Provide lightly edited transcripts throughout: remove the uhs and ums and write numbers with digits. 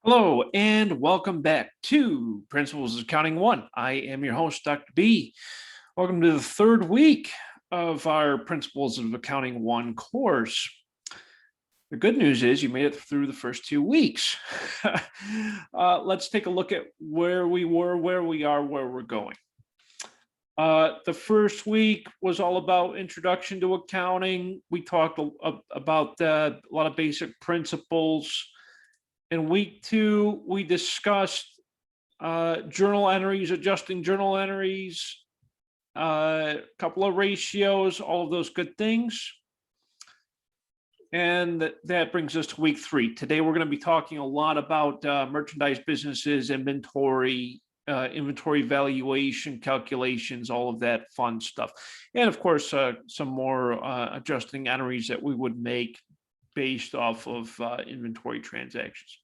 Hello, and welcome back to Principles of Accounting 1. I am your host, Dr. B. Welcome to the third week of our Principles of Accounting 1 course. The good news is you made it through the first 2 weeks. Let's take a look at where we were, where we are, where we're going. The first week was all about introduction to accounting. We talked about a lot of basic principles. In week 2, we discussed journal entries, adjusting journal entries, a couple of ratios, all of those good things. And that brings us to week 3. Today, we're going to be talking a lot about merchandise businesses, inventory valuation calculations, all of that fun stuff. And of course, some more adjusting entries that we would make based off of inventory transactions.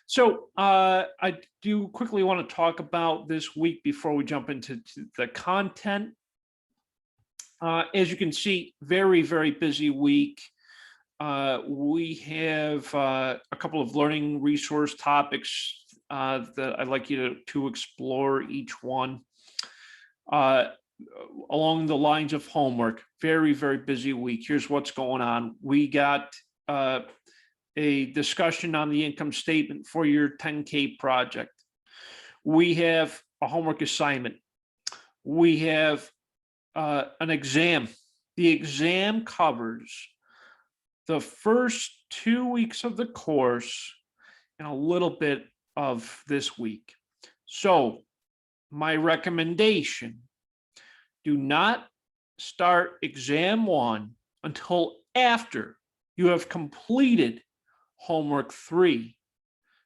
So I do quickly want to talk about this week before we jump into the content. As you can see, very, very busy week. We have a couple of learning resource topics that I'd like you to explore each one. Along the lines of homework, very, very busy week. Here's what's going on. We got a discussion on the income statement for your 10K project. We have a homework assignment. We have an exam. The exam covers the first 2 weeks of the course and a little bit of this week. So my recommendation, do not start exam 1 until after you have completed homework 3,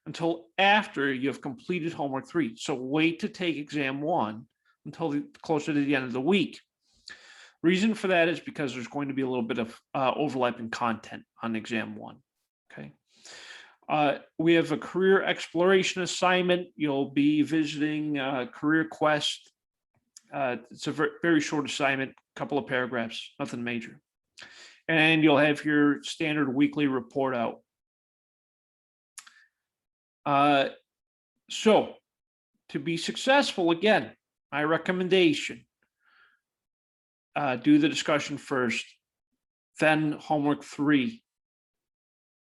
until after you have completed homework 3. So wait to take exam 1 until closer to the end of the week. Reason for that is because there's going to be a little bit of overlapping content on exam 1. Okay. We have a career exploration assignment. You'll be visiting Career Quest. It's a very short assignment, couple of paragraphs, nothing major. And you'll have your standard weekly report out. So to be successful, again, my recommendation, do the discussion first, then homework 3.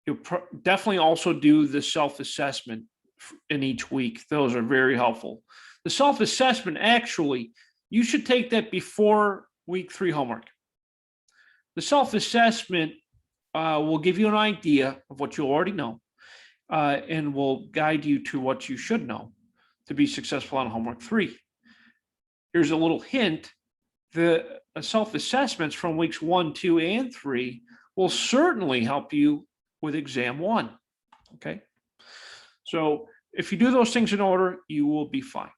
You'll definitely also do the self-assessment in each week. Those are very helpful. The self-assessment, actually, you should take that before week 3 homework. The self-assessment will give you an idea of what you already know and will guide you to what you should know to be successful on homework 3. Here's a little hint. The self-assessments from weeks 1, 2, and 3 will certainly help you with exam 1. Okay. So if you do those things in order, you will be fine.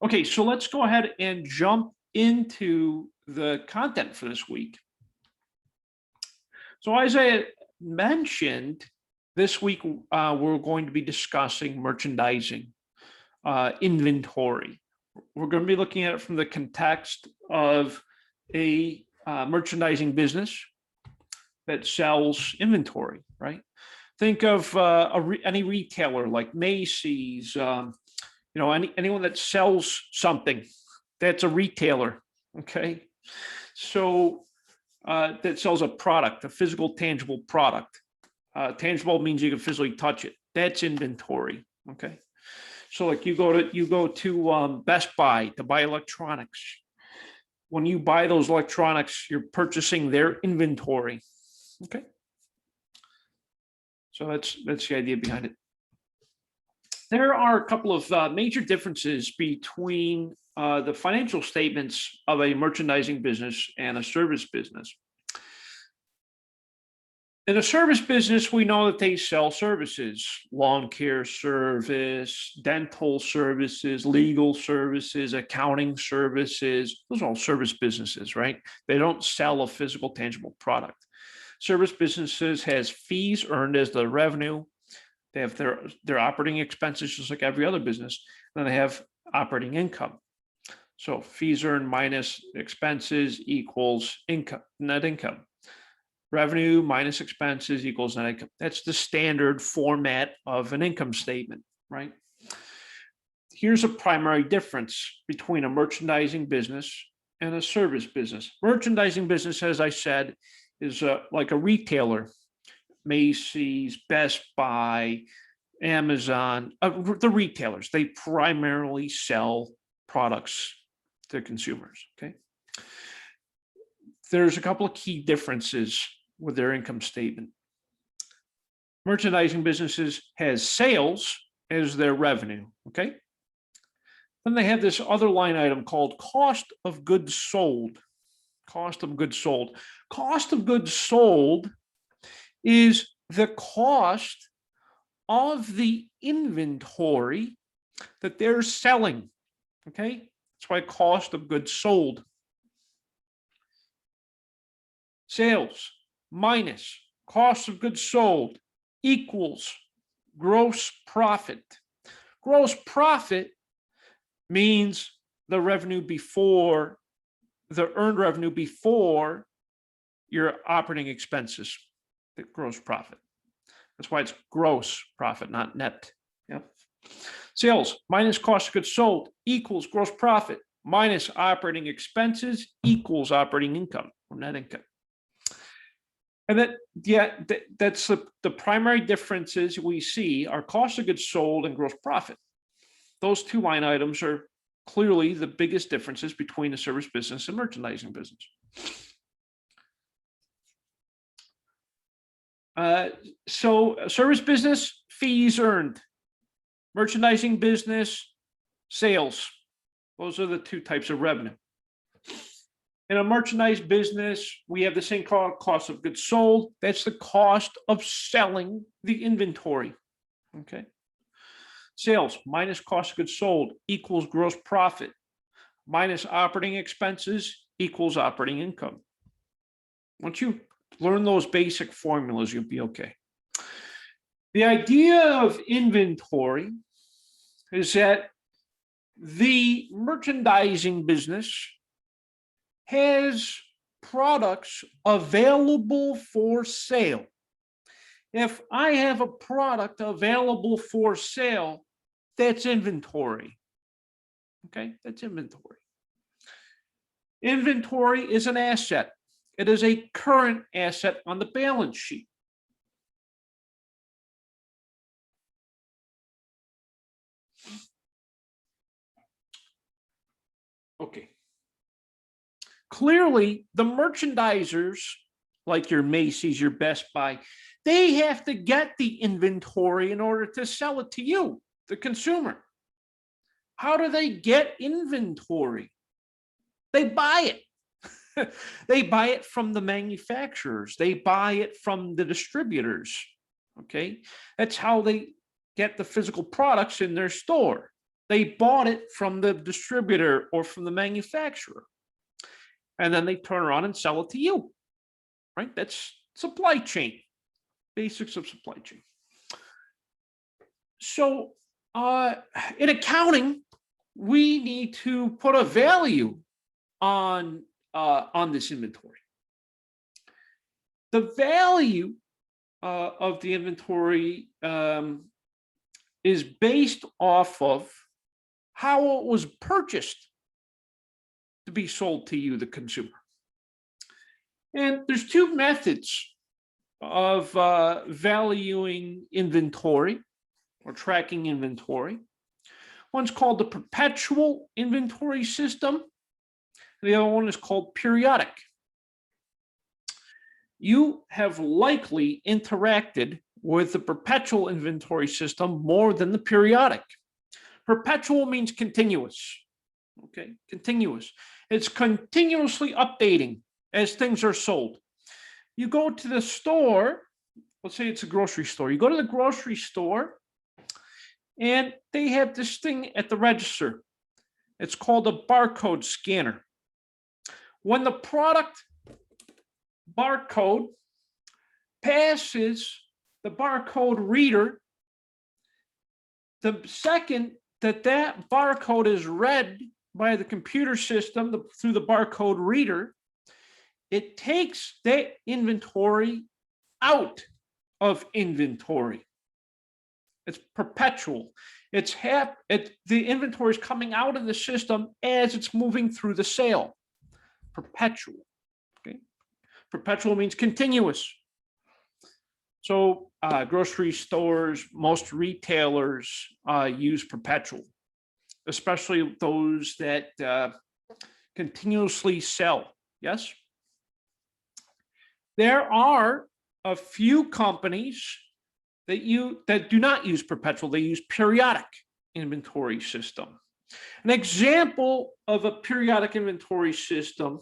Okay, so let's go ahead and jump into the content for this week. So as I mentioned, this week we're going to be discussing merchandising, inventory. We're going to be looking at it from the context of a merchandising business that sells inventory, right? Think of any retailer like Macy's, anyone that sells something, that's a retailer, okay? So that sells a product, a physical, tangible product. Tangible means you can physically touch it. That's inventory, okay? So like you go to Best Buy to buy electronics. When you buy those electronics, you're purchasing their inventory, okay? So that's the idea behind it. There are a couple of major differences between the financial statements of a merchandising business and a service business. In a service business, we know that they sell services, lawn care service, dental services, legal services, accounting services. Those are all service businesses, right? They don't sell a physical, tangible product. Service businesses has fees earned as the revenue. They have their operating expenses just like every other business. And then they have operating income. So fees earned minus expenses equals income, net income. Revenue minus expenses equals net income. That's the standard format of an income statement, right? Here's a primary difference between a merchandising business and a service business. Merchandising business, as I said, is like a retailer. Macy's, Best Buy, Amazon, the retailers, they primarily sell products to consumers, okay? There's a couple of key differences with their income statement. Merchandising businesses has sales as their revenue, okay? Then they have this other line item called cost of goods sold. Cost of goods sold. Cost of goods sold is the cost of the inventory that they're selling, okay? That's why cost of goods sold. Sales minus cost of goods sold equals gross profit. Gross profit means the revenue before, the earned revenue before your operating expenses, the gross profit. That's why it's gross profit, not net. Yep. Sales minus cost of goods sold equals gross profit minus operating expenses equals operating income or net income. And that's the primary differences we see are cost of goods sold and gross profit. Those two line items are clearly the biggest differences between the service business and merchandising business. So service business, fees earned. Merchandising business, sales. Those are the two types of revenue. In a merchandise business, we have the same cost of goods sold. That's the cost of selling the inventory, okay? Sales minus cost of goods sold equals gross profit minus operating expenses equals operating income. Once you learn those basic formulas, you'll be okay. The idea of inventory is that the merchandising business has products available for sale. If I have a product available for sale, that's inventory. Okay, that's inventory. Inventory is an asset. It is a current asset on the balance sheet. Okay. Clearly, the merchandisers, like your Macy's, your Best Buy, they have to get the inventory in order to sell it to you, the consumer. How do they get inventory? They buy it. They buy it from the manufacturers. They buy it from the distributors. Okay, that's how they get the physical products in their store. They bought it from the distributor or from the manufacturer. And then they turn around and sell it to you, right? That's supply chain, basics of supply chain. So in accounting, we need to put a value on this inventory. The value of the inventory is based off of how it was purchased to be sold to you, the consumer. And there's two methods of valuing inventory or tracking inventory. One's called the perpetual inventory system. The other one is called periodic. You have likely interacted with the perpetual inventory system more than the periodic. Perpetual means continuous. Okay, continuous. It's continuously updating as things are sold. You go to the store, let's say it's a grocery store. You go to the grocery store and they have this thing at the register. It's called a barcode scanner. When the product barcode passes the barcode reader, the second that that barcode is read by the computer system through the barcode reader, it takes that inventory out of inventory. It's perpetual. The inventory is coming out of the system as it's moving through the sale. Perpetual. Okay. Perpetual means continuous. So grocery stores, most retailers use perpetual, especially those that continuously sell. Yes. There are a few companies that do not use perpetual. They use periodic inventory system. An example of a periodic inventory system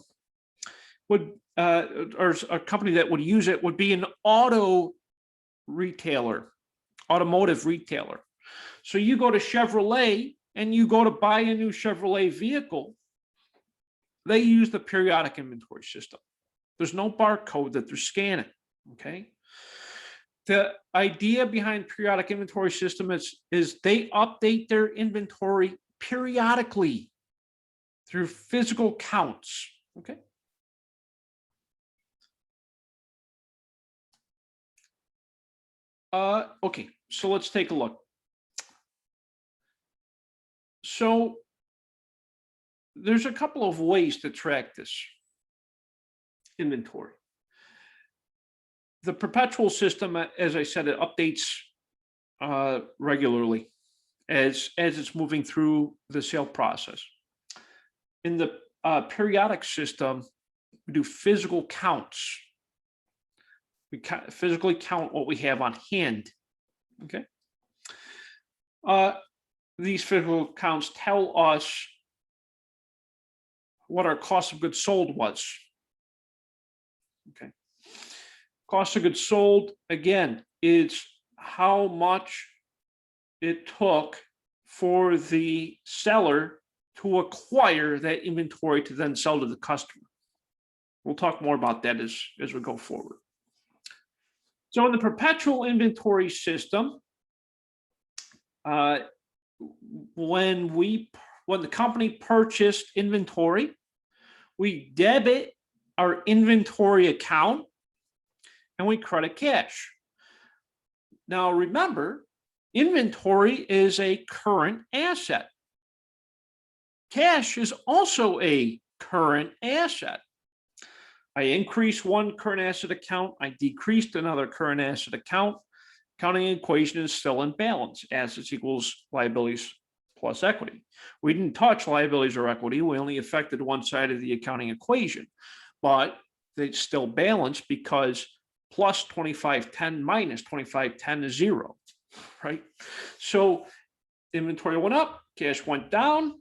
would, or a company that would use it would be an automotive retailer. So you go to Chevrolet and you go to buy a new Chevrolet vehicle, they use the periodic inventory system. There's no barcode that they're scanning, okay? The idea behind periodic inventory system is they update their inventory periodically through physical counts, okay? Okay, so let's take a look. So there's a couple of ways to track this inventory. The perpetual system, as I said, it updates regularly as it's moving through the sale process. In the periodic system, we do physical counts. We physically count what we have on hand. Okay. These physical counts tell us what our cost of goods sold was. Okay. Cost of goods sold, again, is how much it took for the seller to acquire that inventory to then sell to the customer. We'll talk more about that as we go forward. So in the perpetual inventory system, when the company purchased inventory, we debit our inventory account and we credit cash. Now remember, inventory is a current asset. Cash is also a current asset. I increased one current asset account, I decreased another current asset account. Accounting equation is still in balance. Assets equals liabilities plus equity. We didn't touch liabilities or equity. We only affected one side of the accounting equation, but they still balance because plus 2510 minus 2510 is 0, right? So inventory went up, cash went down.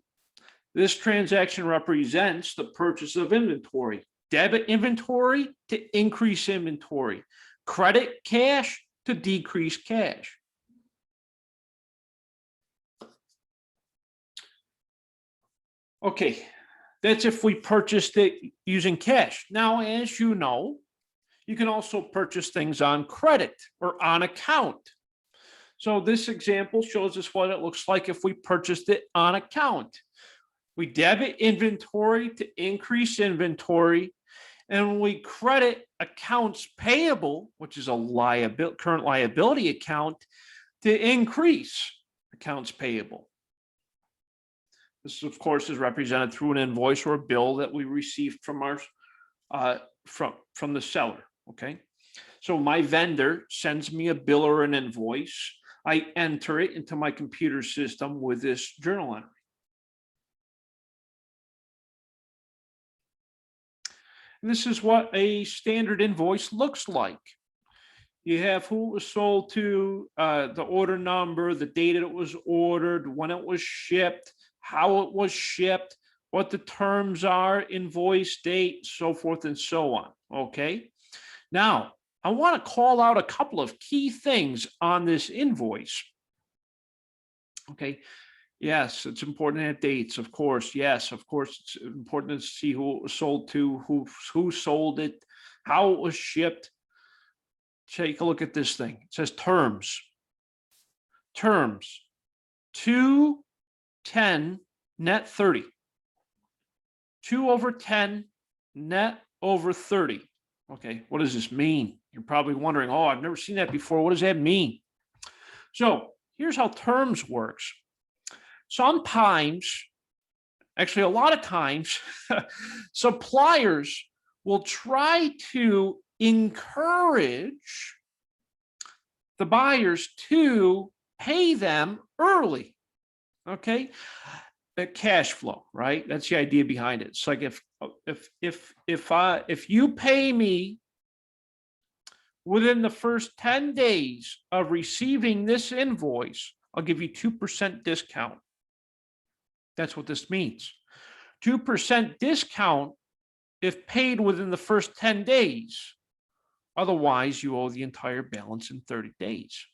This transaction represents the purchase of inventory. Debit inventory to increase inventory. Credit cash to decrease cash. Okay, that's if we purchased it using cash. Now, as you know, you can also purchase things on credit or on account. So this example shows us what it looks like if we purchased it on account. We debit inventory to increase inventory, and we credit accounts payable, which is a current liability account, to increase accounts payable. This, of course, is represented through an invoice or a bill that we received from from the seller. Okay, so my vendor sends me a bill or an invoice. I enter it into my computer system with this journal entry. And this is what a standard invoice looks like. You have who it was sold to, the order number, the date it was ordered, when it was shipped, how it was shipped, what the terms are, invoice date, so forth and so on. Okay. Now, I want to call out a couple of key things on this invoice. Okay. Yes, it's important to have dates, of course. Yes, of course, it's important to see who it was sold to, who sold it, how it was shipped. Take a look at this thing. It says terms. Terms. 2/10 net 30. 2/10 net over 30. Okay, what does this mean? You're probably wondering, oh, I've never seen that before. What does that mean? So here's how terms works. Sometimes, actually a lot of times, suppliers will try to encourage the buyers to pay them early. Okay, the cash flow, right? That's the idea behind it. It's like if you pay me within the first 10 days of receiving this invoice, I'll give you 2% discount. That's what this means. 2% discount if paid within the first 10 days. Otherwise, you owe the entire balance in 30 days.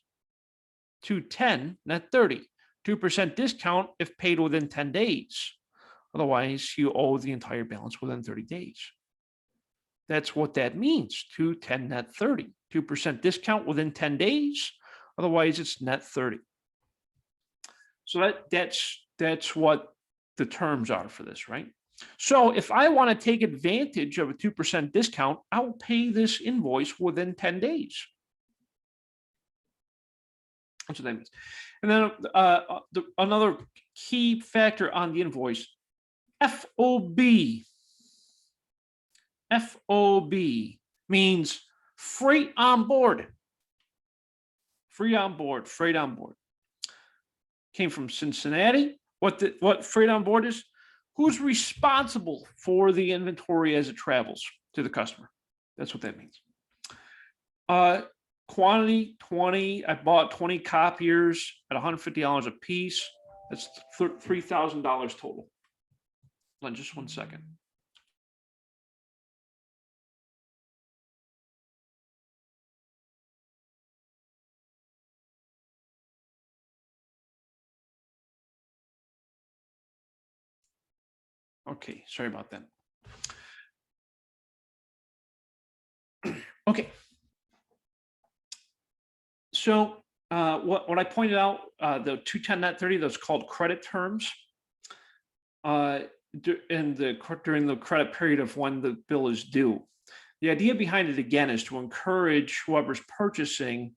210, not 30. 2% discount if paid within 10 days. Otherwise, you owe the entire balance within 30 days. That's what that means. 210 net 30. 2% discount within 10 days. Otherwise, it's net 30. So that's what the terms are for this, right? So if I want to take advantage of a 2% discount, I'll pay this invoice within 10 days. That's what that means. And then another key factor on the invoice, FOB. FOB means freight on board. Free on board, freight on board. Came from Cincinnati. What freight on board is? Who's responsible for the inventory as it travels to the customer? That's what that means. Quantity 20. I bought 20 copiers at $150 a piece. That's $3,000 total. Hold on just 1 second. Okay, sorry about that. Okay. So what I pointed out, the 210 net 30, those called credit terms. During the credit period of when the bill is due. The idea behind it, again, is to encourage whoever's purchasing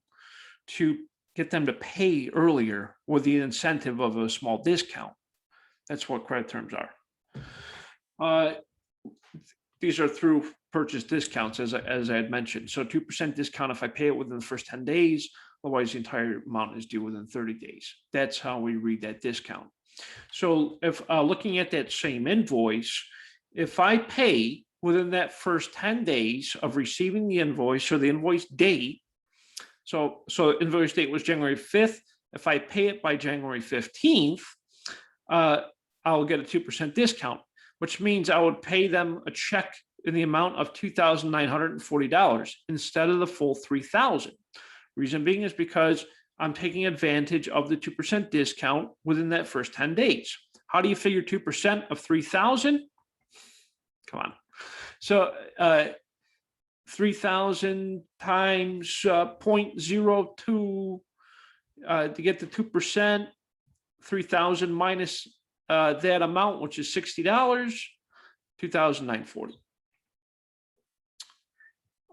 to get them to pay earlier with the incentive of a small discount. That's what credit terms are. These are through purchase discounts, as I had mentioned. So 2% discount if I pay it within the first 10 days, otherwise the entire amount is due within 30 days. That's how we read that discount. So if looking at that same invoice, if I pay within that first 10 days of receiving the invoice, or the invoice date, so invoice date was January 5th. If I pay it by January 15th, I'll get a 2% discount, which means I would pay them a check in the amount of $2,940 instead of the full $3,000. Reason being is because I'm taking advantage of the 2% discount within that first 10 days. How do you figure 2% of 3,000? Come on. So 3,000 times 0.02 to get the 2%, 3,000 minus that amount, which is $60, $2,940.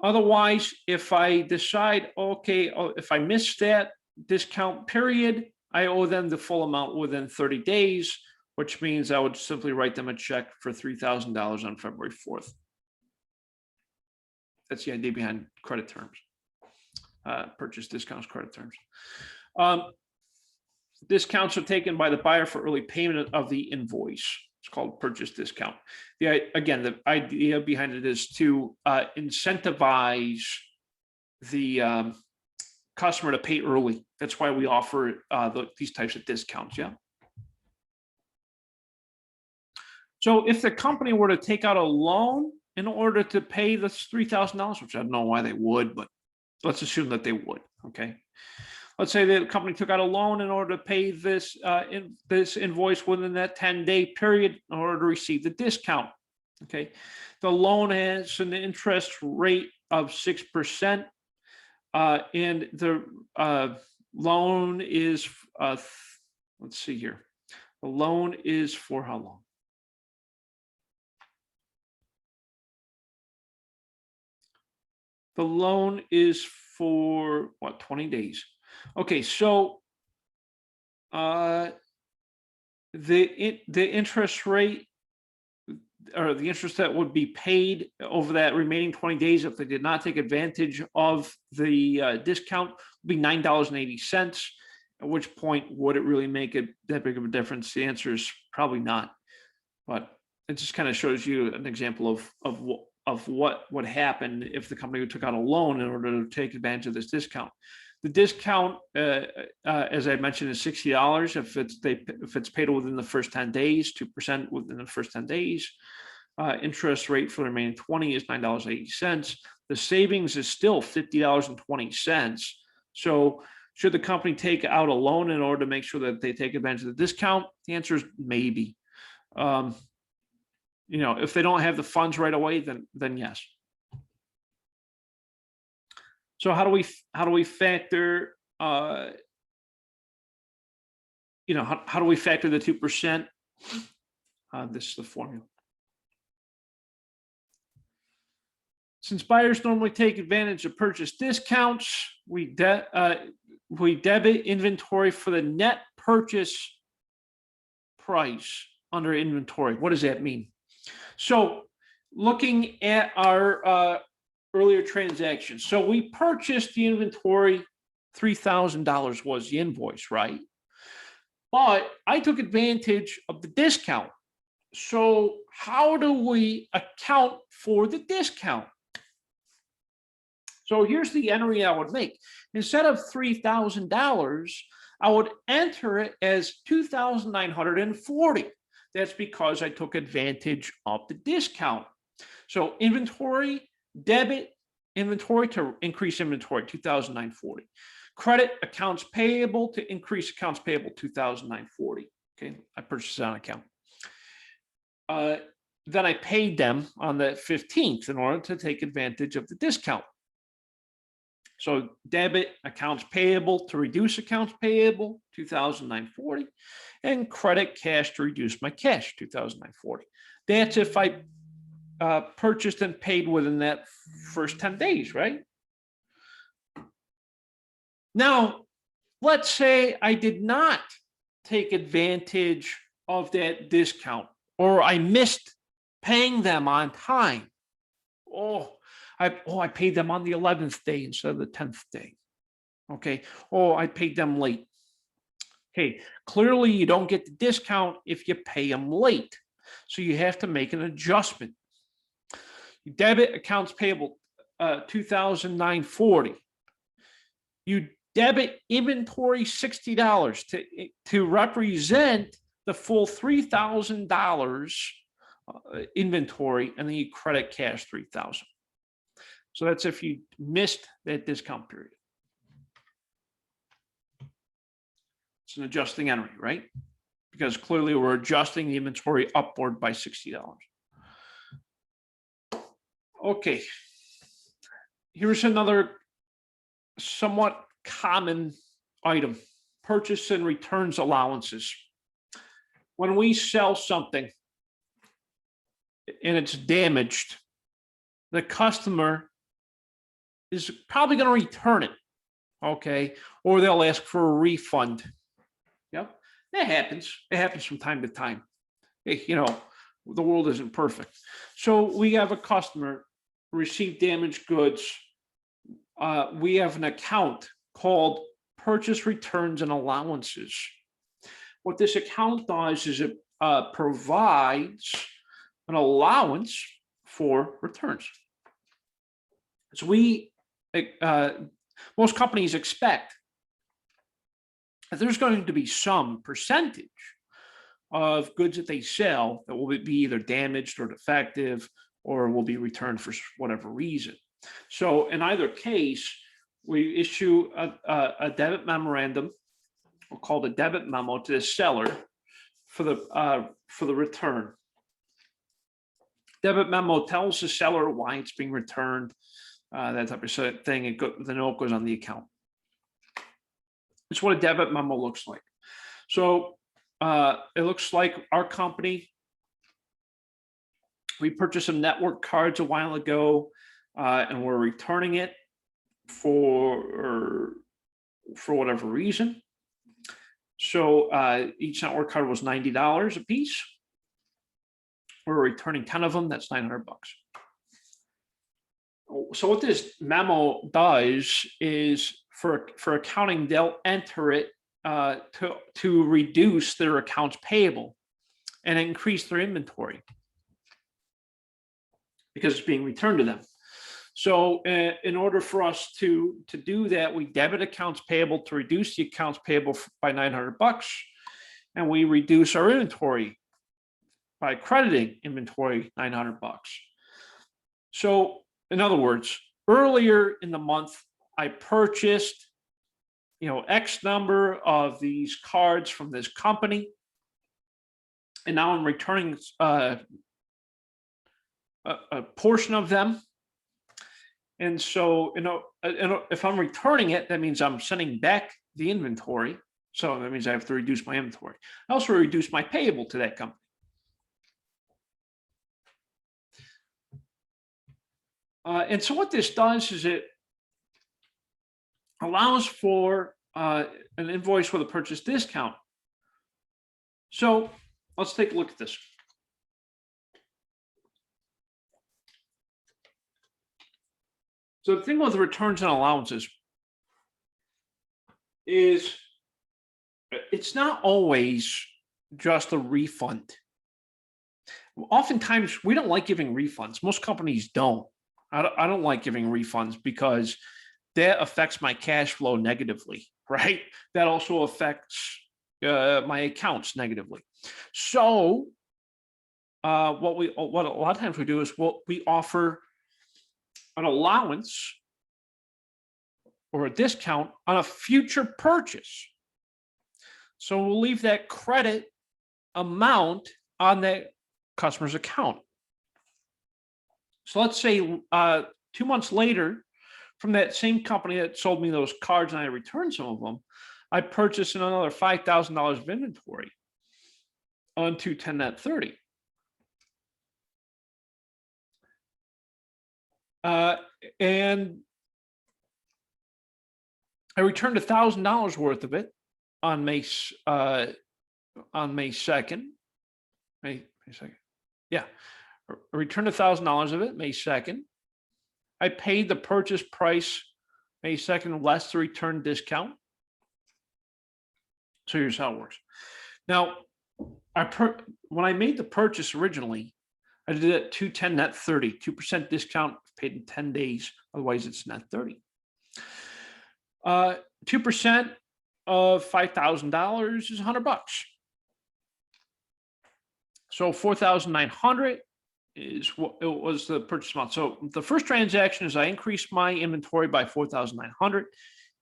Otherwise, if I decide, okay, if I miss that discount period, I owe them the full amount within 30 days, which means I would simply write them a check for $3,000 on February 4th. That's the idea behind credit terms, purchase discounts, credit terms. Discounts are taken by the buyer for early payment of the invoice. It's called purchase discount. Again, the idea behind it is to incentivize the customer to pay early. That's why we offer these types of discounts. Yeah. So if the company were to take out a loan in order to pay this $3,000, which I don't know why they would, but let's assume that they would. Okay. Let's say that the company took out a loan in order to pay this this invoice within that 10-day period in order to receive the discount. Okay, the loan has an interest rate of 6%, and the loan is let's see here. The loan is for how long? The loan is for what, 20 days? Okay, so the interest rate, or the interest that would be paid over that remaining 20 days if they did not take advantage of the discount would be $9.80. At which point would it really make that big of a difference? The answer is probably not. But it just kind of shows you an example of what would happen if the company took out a loan in order to take advantage of this discount. The discount, as I mentioned, is $60 if it's paid within the first 10 days, 2% within the first 10 days. Interest rate for the remaining 20 is $9.80. The savings is still $50.20. So should the company take out a loan in order to make sure that they take advantage of the discount? The answer is maybe. If they don't have the funds right away, then yes. So how do we factor? How do we factor the 2%? This is the formula. Since buyers normally take advantage of purchase discounts, we debit inventory for the net purchase price under inventory. What does that mean? So looking at our earlier transactions. So we purchased the inventory, $3,000 was the invoice, right? But I took advantage of the discount. So how do we account for the discount? So here's the entry I would make. Instead of $3,000, I would enter it as $2,940. That's because I took advantage of the discount. So inventory, debit inventory to increase inventory, $2,940. Credit accounts payable to increase accounts payable, $2,940. Okay, I purchased it on account. Then I paid them on the 15th in order to take advantage of the discount. So debit accounts payable to reduce accounts payable, $2,940, and credit cash to reduce my cash, $2,940. That's if I purchased and paid within that first 10 days, right? Now, let's say I did not take advantage of that discount, or I missed paying them on time. I paid them on the 11th day instead of the 10th day. Okay. I paid them late. Okay. Clearly, you don't get the discount if you pay them late. So you have to make an adjustment. You debit accounts payable, $2,940. You debit inventory, $60 to represent the full $3,000 inventory, and then you credit cash $3,000. So that's if you missed that discount period. It's an adjusting entry, right? Because clearly we're adjusting the inventory upward by $60. Okay. Here's another somewhat common item: purchase and returns allowances. When we sell something and it's damaged, the customer is probably going to return it, okay? Or they'll ask for a refund. Yep, that happens. It happens from time to time. The world isn't perfect. So we have a customer receive damaged goods. We have an account called purchase returns and allowances. What this account does is it provides an allowance for returns. So most companies expect that there's going to be some percentage of goods that they sell that will be either damaged or defective or will be returned for whatever reason. So in either case, we issue a debit memorandum, called a debit memo, to the seller for the return. Debit memo tells the seller why it's being returned, that type of thing. The note goes on the account. It's what a debit memo looks like. So it looks like our company, we purchased some network cards a while ago. and we're returning it for whatever reason. So each network card was $90 a piece. We're returning 10 of them. That's $900. So what this memo does is for accounting, they'll enter it to reduce their accounts payable and increase their inventory because it's being returned to them. So in order for us to do that, we debit accounts payable to reduce the accounts payable by $900, and we reduce our inventory by crediting inventory $900. So in other words, earlier in the month, I purchased, X number of these cards from this company, and now I'm returning a portion of them. And so, if I'm returning it, that means I'm sending back the inventory. So that means I have to reduce my inventory. I also reduce my payable to that company. And so what this does is it allows for an invoice with a purchase discount. So let's take a look at this. So the thing with returns and allowances is it's not always just a refund. Oftentimes we don't like giving refunds. Most companies don't. I don't like giving refunds because that affects my cash flow negatively, right? That also affects my accounts negatively. So what a lot of times we do is we offer an allowance or a discount on a future purchase. So we'll leave that credit amount on that customer's account. So let's say 2 months later, from that same company that sold me those cards and I returned some of them, I purchased another $5,000 of inventory on 2/10/30. And I returned $1,000 worth of it on May 2nd. May 2nd. Yeah. I returned $1,000 of it May 2nd. I paid the purchase price May 2nd less the return discount. So here's how it works. Now, when I made the purchase originally, I did it 2/10/30, 2% discount paid in 10 days. Otherwise, it's net 30. 2% of $5,000 is $100. So 4,900 is what it was the purchase amount. So the first transaction is I increased my inventory by 4,900,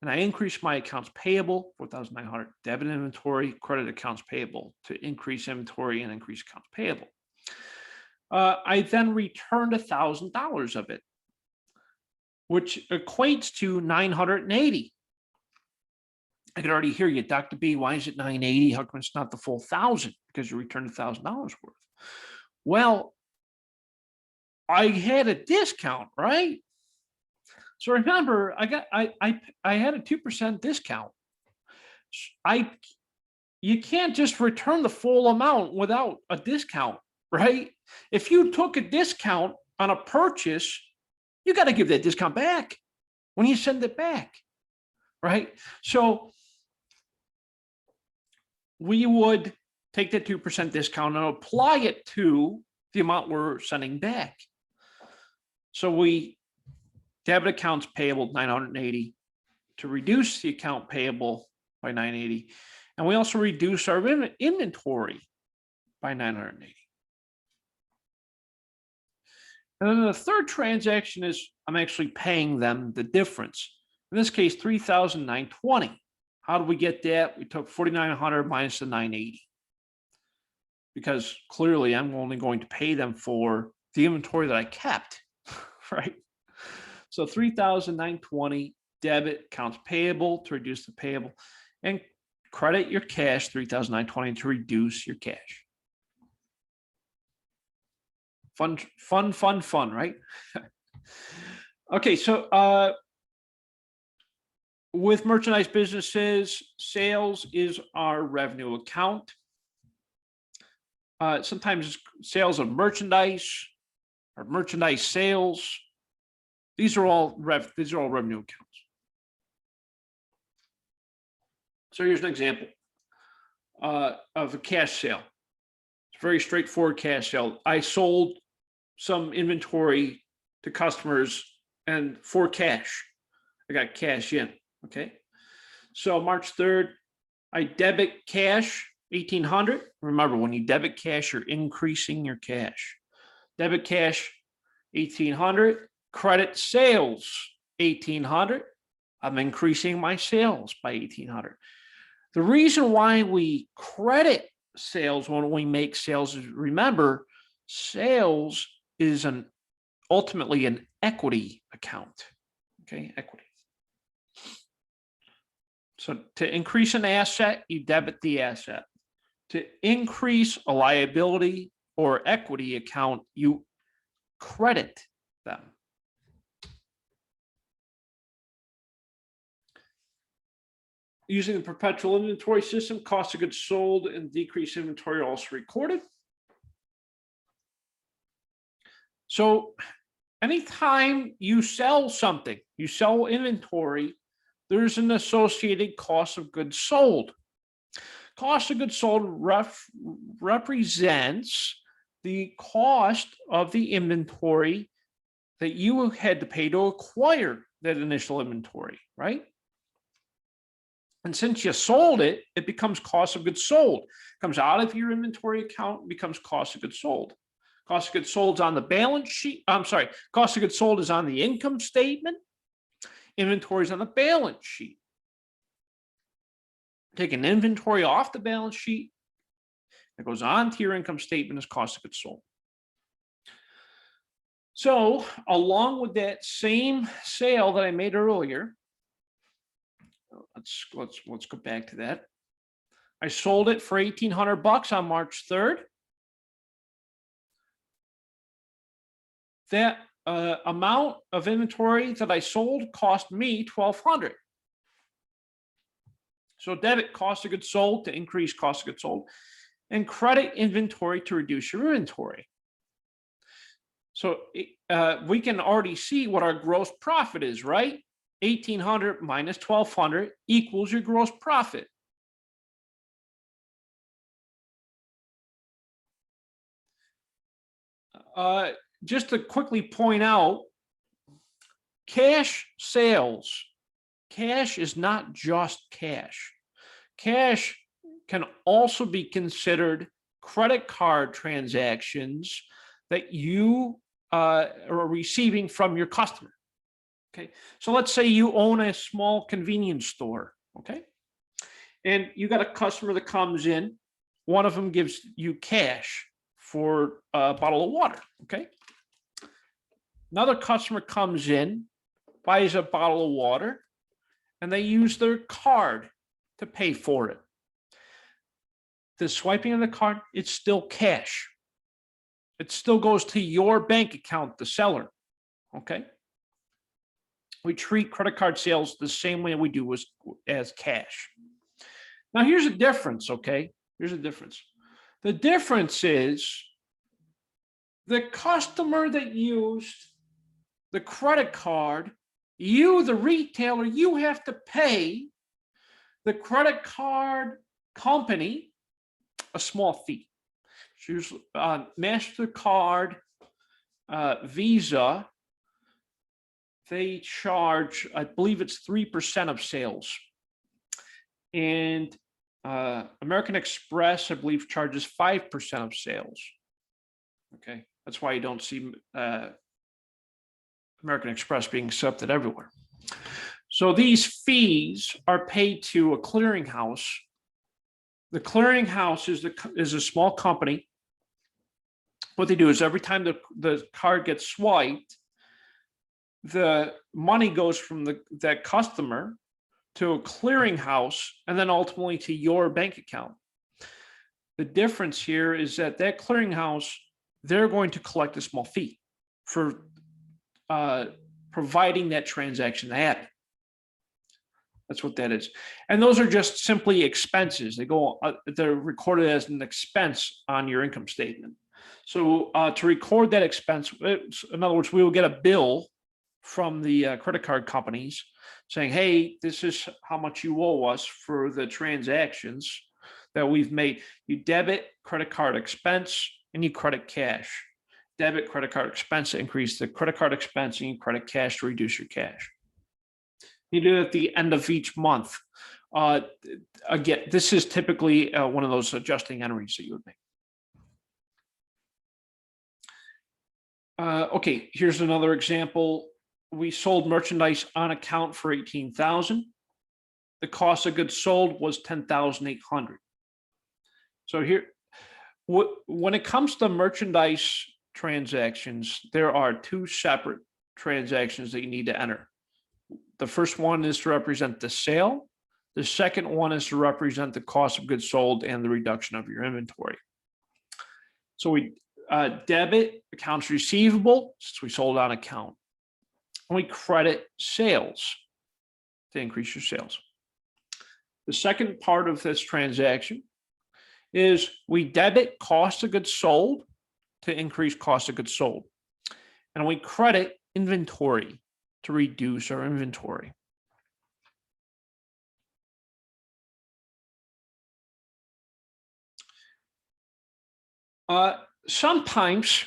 and I increased my accounts payable 4,900. Debit inventory, credit accounts payable to increase inventory and increase accounts payable. I then returned $1,000 of it, which equates to 980. I could already hear you, Dr. B. Why is it 980? How come it's not the full 1,000? Because you returned $1,000 worth. Well, I had a discount, right? So remember, I had a 2% discount. You can't just return the full amount without a discount, right? If you took a discount on a purchase, you got to give that discount back when you send it back, right? So we would take that 2% discount and apply it to the amount we're sending back. So we debit accounts payable 980 to reduce the account payable by 980. And we also reduce our inventory by 980. And then the third transaction is I'm actually paying them the difference. In this case, 3,920. How do we get that? We took 4,900 minus the 980. Because clearly I'm only going to pay them for the inventory that I kept, right? So 3,920 debit accounts payable to reduce the payable, and credit your cash 3,920 to reduce your cash. Fun, right? Okay, so with merchandise businesses, sales is our revenue account. Sometimes sales of merchandise or merchandise sales. These are all revenue accounts. So here's an example of a cash sale. It's a very straightforward cash sale. I sold some inventory to customers and for cash. I got cash in. Okay. So March 3rd, I debit cash 1,800. Remember, when you debit cash, you're increasing your cash. Debit cash 1,800. Credit sales 1,800. I'm increasing my sales by 1,800. The reason why we credit sales when we make sales is, remember, sales is ultimately an equity account. Okay, equity. So to increase an asset, you debit the asset. To increase a liability or equity account, you credit them. Using the perpetual inventory system, cost of goods sold and decreased inventory are also recorded. So anytime you sell something, you sell inventory, there's an associated cost of goods sold. Cost of goods sold represents the cost of the inventory that you had to pay to acquire that initial inventory, right? And since you sold it, it becomes cost of goods sold. It comes out of your inventory account, becomes cost of goods sold. Cost of goods sold is on the balance sheet. I'm sorry, cost of goods sold is on the income statement. Inventory is on the balance sheet. Take an inventory off the balance sheet. It goes on to your income statement as cost of goods sold. So along with that same sale that I made earlier, let's go back to that. I sold it for $1,800 on March 3rd. That amount of inventory that I sold cost me $1,200. So debit cost of goods sold to increase cost of goods sold, and credit inventory to reduce your inventory. So we can already see what our gross profit is, right? 1,800 minus 1,200 equals your gross profit. Just to quickly point out, cash sales, cash is not just cash. Cash can also be considered credit card transactions that you are receiving from your customer. Okay, so let's say you own a small convenience store, okay? And you got a customer that comes in, one of them gives you cash for a bottle of water, okay? Another customer comes in, buys a bottle of water, and they use their card to pay for it. The swiping of the card, it's still cash. It still goes to your bank account, the seller, okay? We treat credit card sales the same way we do as cash. Now, here's a difference, okay? Here's a difference. The difference is the customer that used the credit card, you, the retailer, you have to pay the credit card company a small fee. Choose MasterCard, Visa. They charge, I believe it's 3% of sales. And American Express, I believe, charges 5% of sales. Okay, that's why you don't see American Express being accepted everywhere. So these fees are paid to a clearinghouse. The clearinghouse is a small company. What they do is every time the card gets swiped, the money goes from that customer to a clearinghouse and then ultimately to your bank account. The difference here is that clearinghouse, they're going to collect a small fee for providing that transaction to happen. That's what that is. And those are just simply expenses. They're recorded as an expense on your income statement. So to record that expense, in other words, we will get a bill from the credit card companies saying, hey, this is how much you owe us for the transactions that we've made. You debit credit card expense and you credit cash. Debit credit card expense to increase the credit card expense, and you credit cash to reduce your cash. You do it at the end of each month. Again, this is typically one of those adjusting entries that you would make. Okay, here's another example. We sold merchandise on account for $18,000. The cost of goods sold was $10,800. So here, when it comes to merchandise transactions, there are two separate transactions that you need to enter. The first one is to represent the sale. The second one is to represent the cost of goods sold and the reduction of your inventory. So we debit accounts receivable, since we sold on account. And we credit sales to increase your sales. The second part of this transaction is we debit cost of goods sold to increase cost of goods sold. And we credit inventory to reduce our inventory. Sometimes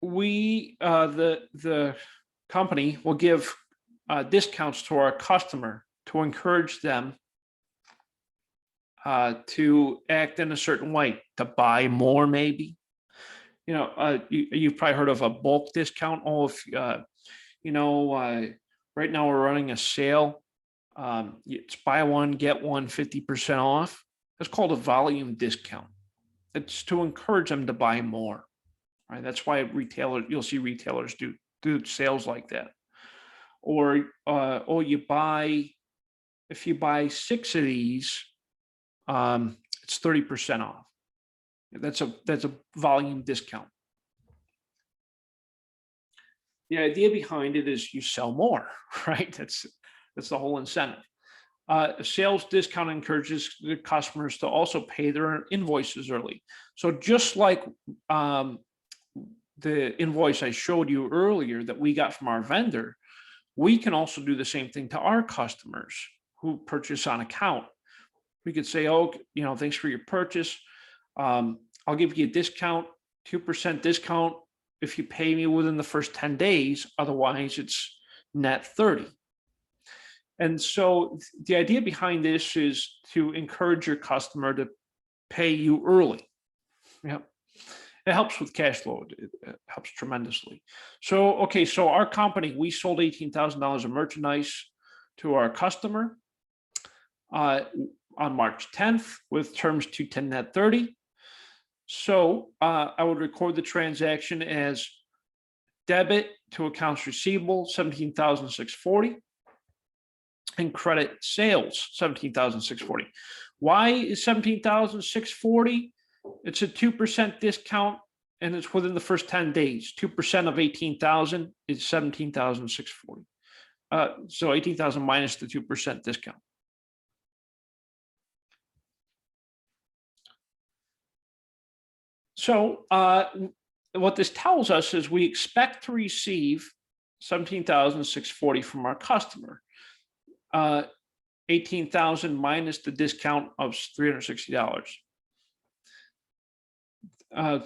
we, the company will give discounts to our customer to encourage them to act in a certain way, to buy more maybe. You've probably heard of a bulk discount. Oh, if right now we're running a sale. It's buy one, get one 50% off. That's called a volume discount. It's to encourage them to buy more. Right? That's why you'll see retailers do sales like that. Or if you buy 6 of these, it's 30% off. That's a volume discount. The idea behind it is you sell more, right? That's the whole incentive. A sales discount encourages the customers to also pay their invoices early. So just like the invoice I showed you earlier that we got from our vendor, we can also do the same thing to our customers who purchase on account. We could say, oh, thanks for your purchase. I'll give you a discount, 2% discount if you pay me within the first 10 days. Otherwise, it's net 30. And so the idea behind this is to encourage your customer to pay you early. Yeah, it helps with cash flow. It helps tremendously. So, okay, so our company, we sold $18,000 of merchandise to our customer on March 10th with terms to 10 net 30. So I would record the transaction as debit to accounts receivable, $17,640, and credit sales, $17,640. Why is $17,640? It's a 2% discount, and it's within the first 10 days. 2% of 18,000 is 17,640. So 18,000 minus the 2% discount. So what this tells us is we expect to receive $17,640 from our customer. 18,000 minus the discount of $360. The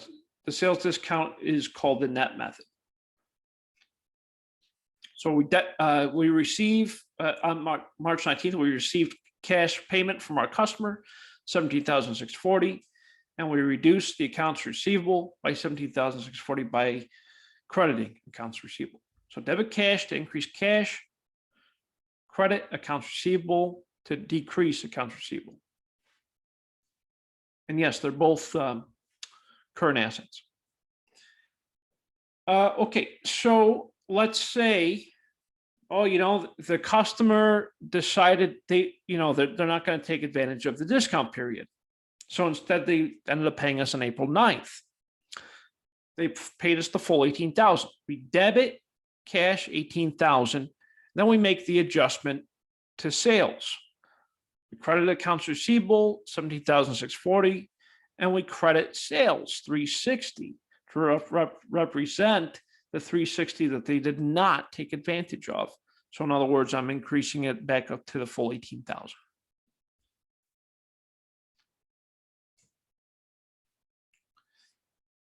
sales discount is called the net method. So we receive on March 19th, we received cash payment from our customer, $17,640. And we reduce the accounts receivable by $17,640 by crediting accounts receivable. So debit cash to increase cash, credit accounts receivable to decrease accounts receivable. And yes, they're both current assets. Okay, so let's say, the customer decided they're not going to take advantage of the discount period. So instead, they ended up paying us on April 9th. They paid us the full $18,000. We debit cash 18,000. Then we make the adjustment to sales. We credit accounts receivable 17,640, and we credit sales 360 to represent the 360 that they did not take advantage of. So in other words, I'm increasing it back up to the full 18,000.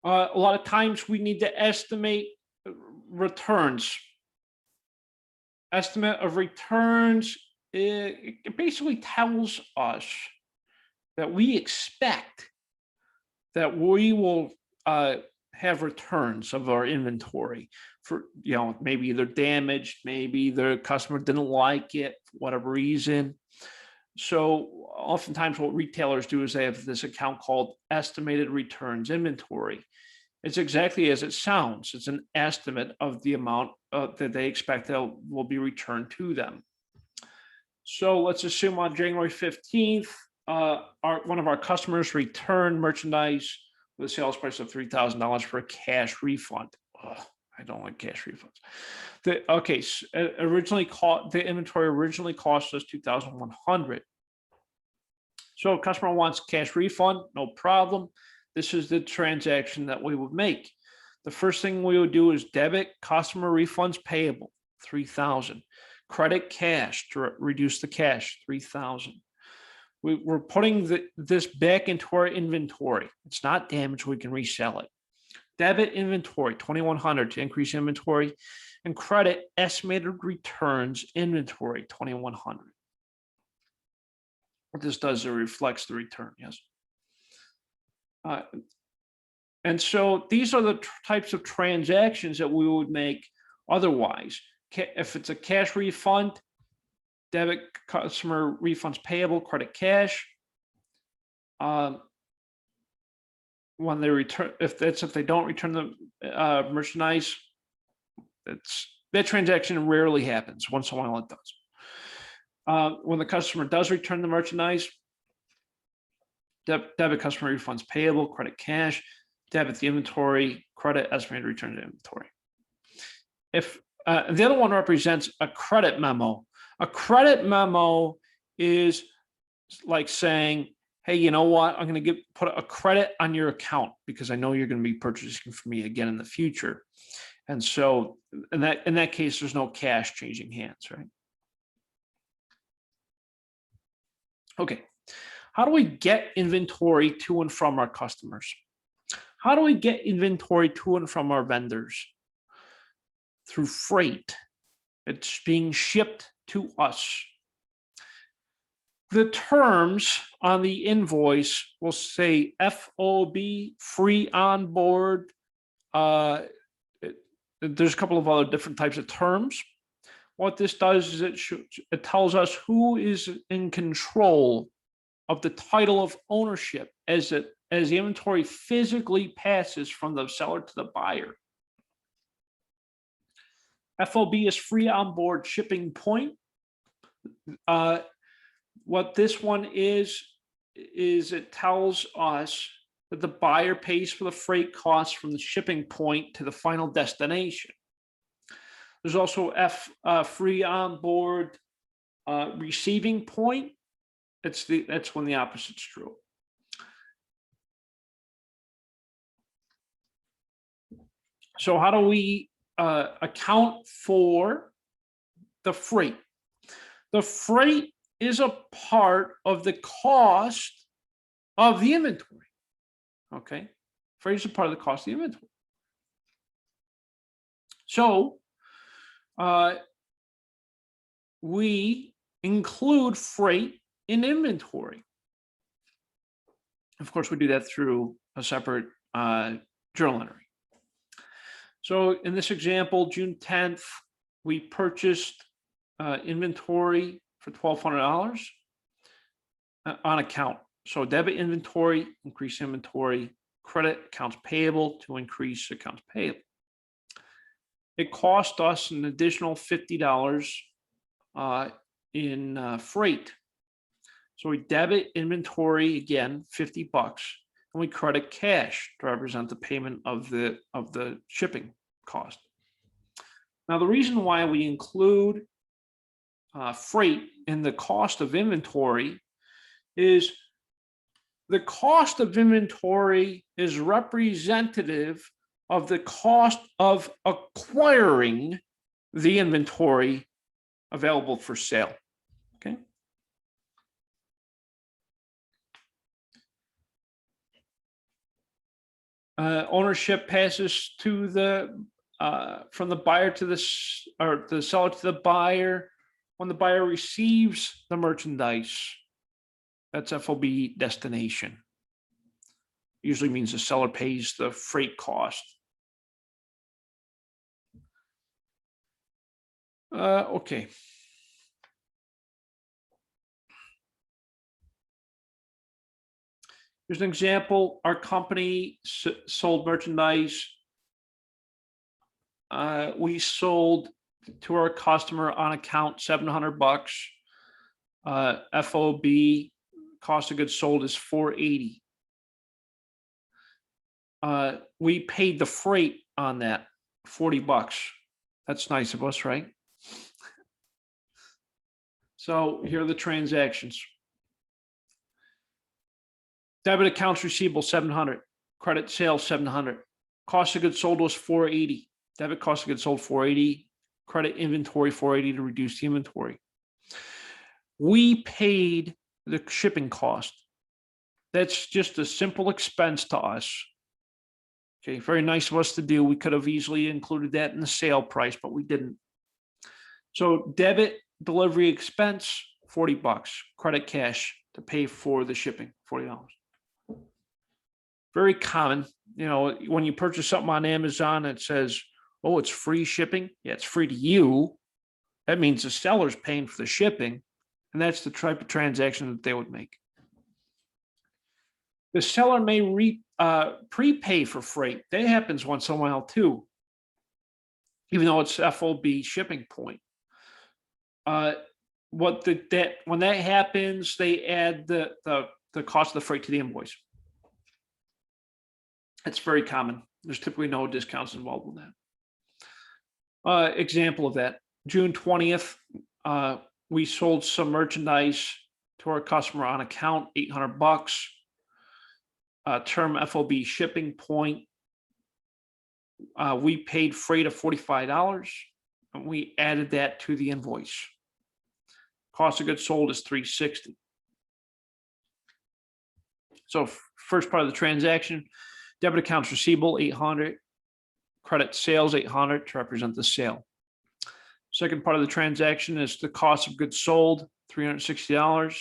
A lot of times we need to estimate returns. Estimate of returns, it basically tells us that we expect that we will have returns of our inventory for, maybe they're damaged, maybe the customer didn't like it, for whatever reason. So oftentimes what retailers do is they have this account called estimated returns inventory. It's exactly as it sounds. It's an estimate of the amount that they expect that will be returned to them. So let's assume on January 15th, one of our customers returned merchandise with a sales price of $3,000 for a cash refund. Ugh, I don't like cash refunds. The inventory originally cost us $2,100. So a customer wants cash refund, no problem. This is the transaction that we would make. The first thing we would do is debit customer refunds payable, $3,000. Credit cash to reduce the cash, $3,000. We're putting this back into our inventory. It's not damaged, we can resell it. Debit inventory, $2,100 to increase inventory, and credit estimated returns inventory, $2,100. What this does, it reflects the return, yes. And so these are the types of transactions that we would make otherwise. If it's a cash refund, debit customer refunds payable, credit cash. When they return, if they don't return the merchandise, that transaction rarely happens. Once in a while it does. When the customer does return the merchandise, debit customer refunds payable, credit cash, debit the inventory, credit estimated return to inventory. If the other one represents a credit memo. A credit memo is like saying, hey, you know what? I'm going to put a credit on your account because I know you're going to be purchasing from me again in the future. And so in that case, there's no cash changing hands, right? Okay. How do we get inventory to and from our customers? How do we get inventory to and from our vendors? Through freight. It's being shipped to us. The terms on the invoice will say FOB, free on board. There's a couple of other different types of terms. What this does is it tells us who is in control of the title of ownership as the inventory physically passes from the seller to the buyer. FOB is free on board shipping point. What this one is it tells us that the buyer pays for the freight costs from the shipping point to the final destination. There's also free on board receiving point. That's when the opposite's true. So how do we account for the freight? The freight is a part of the cost of the inventory. Okay, freight is a part of the cost of the inventory. So we include freight in inventory. Of course, we do that through a separate journal entry. So in this example, June 10th, we purchased inventory for $1,200 on account. So debit inventory, increase inventory, credit accounts payable to increase accounts payable. It cost us an additional $50 in freight. So we debit inventory again, $50, and we credit cash to represent the payment of the shipping cost. Now, the reason why we include freight in the cost of inventory is the cost of inventory is representative of the cost of acquiring the inventory available for sale. Okay. Ownership passes to the from the buyer to the seller to the buyer when the buyer receives the merchandise. That's FOB destination. Usually means the seller pays the freight cost. Okay. Here's an example. Our company sold merchandise. We sold to our customer on account $700. FOB cost of goods sold is $480. We paid the freight on that, $40. That's nice of us, right? So here are the transactions. Debit accounts receivable, 700. Credit sales, 700. Cost of goods sold was 480. Debit cost of goods sold, 480. Credit inventory, 480 to reduce the inventory. We paid the shipping cost. That's just a simple expense to us. Okay, very nice of us to do. We could have easily included that in the sale price, but we didn't. So debit delivery expense, $40. Credit cash to pay for the shipping, $40. Very common. You know, when you purchase something on Amazon, it says, oh, it's free shipping. Yeah, it's free to you. That means the seller's paying for the shipping. And that's the type of transaction that they would make. The seller may prepay for freight. That happens once in a while too, even though it's FOB shipping point. When that happens, they add the cost of the freight to the invoice. It's very common. There's typically no discounts involved with that. Example of that, June 20th, we sold some merchandise to our customer on account, $800. Term FOB shipping point. We paid freight of $45, and we added that to the invoice. Cost of goods sold is $360. So first part of the transaction, debit accounts receivable, $800. Credit sales, $800 to represent the sale. Second part of the transaction is the cost of goods sold, $360.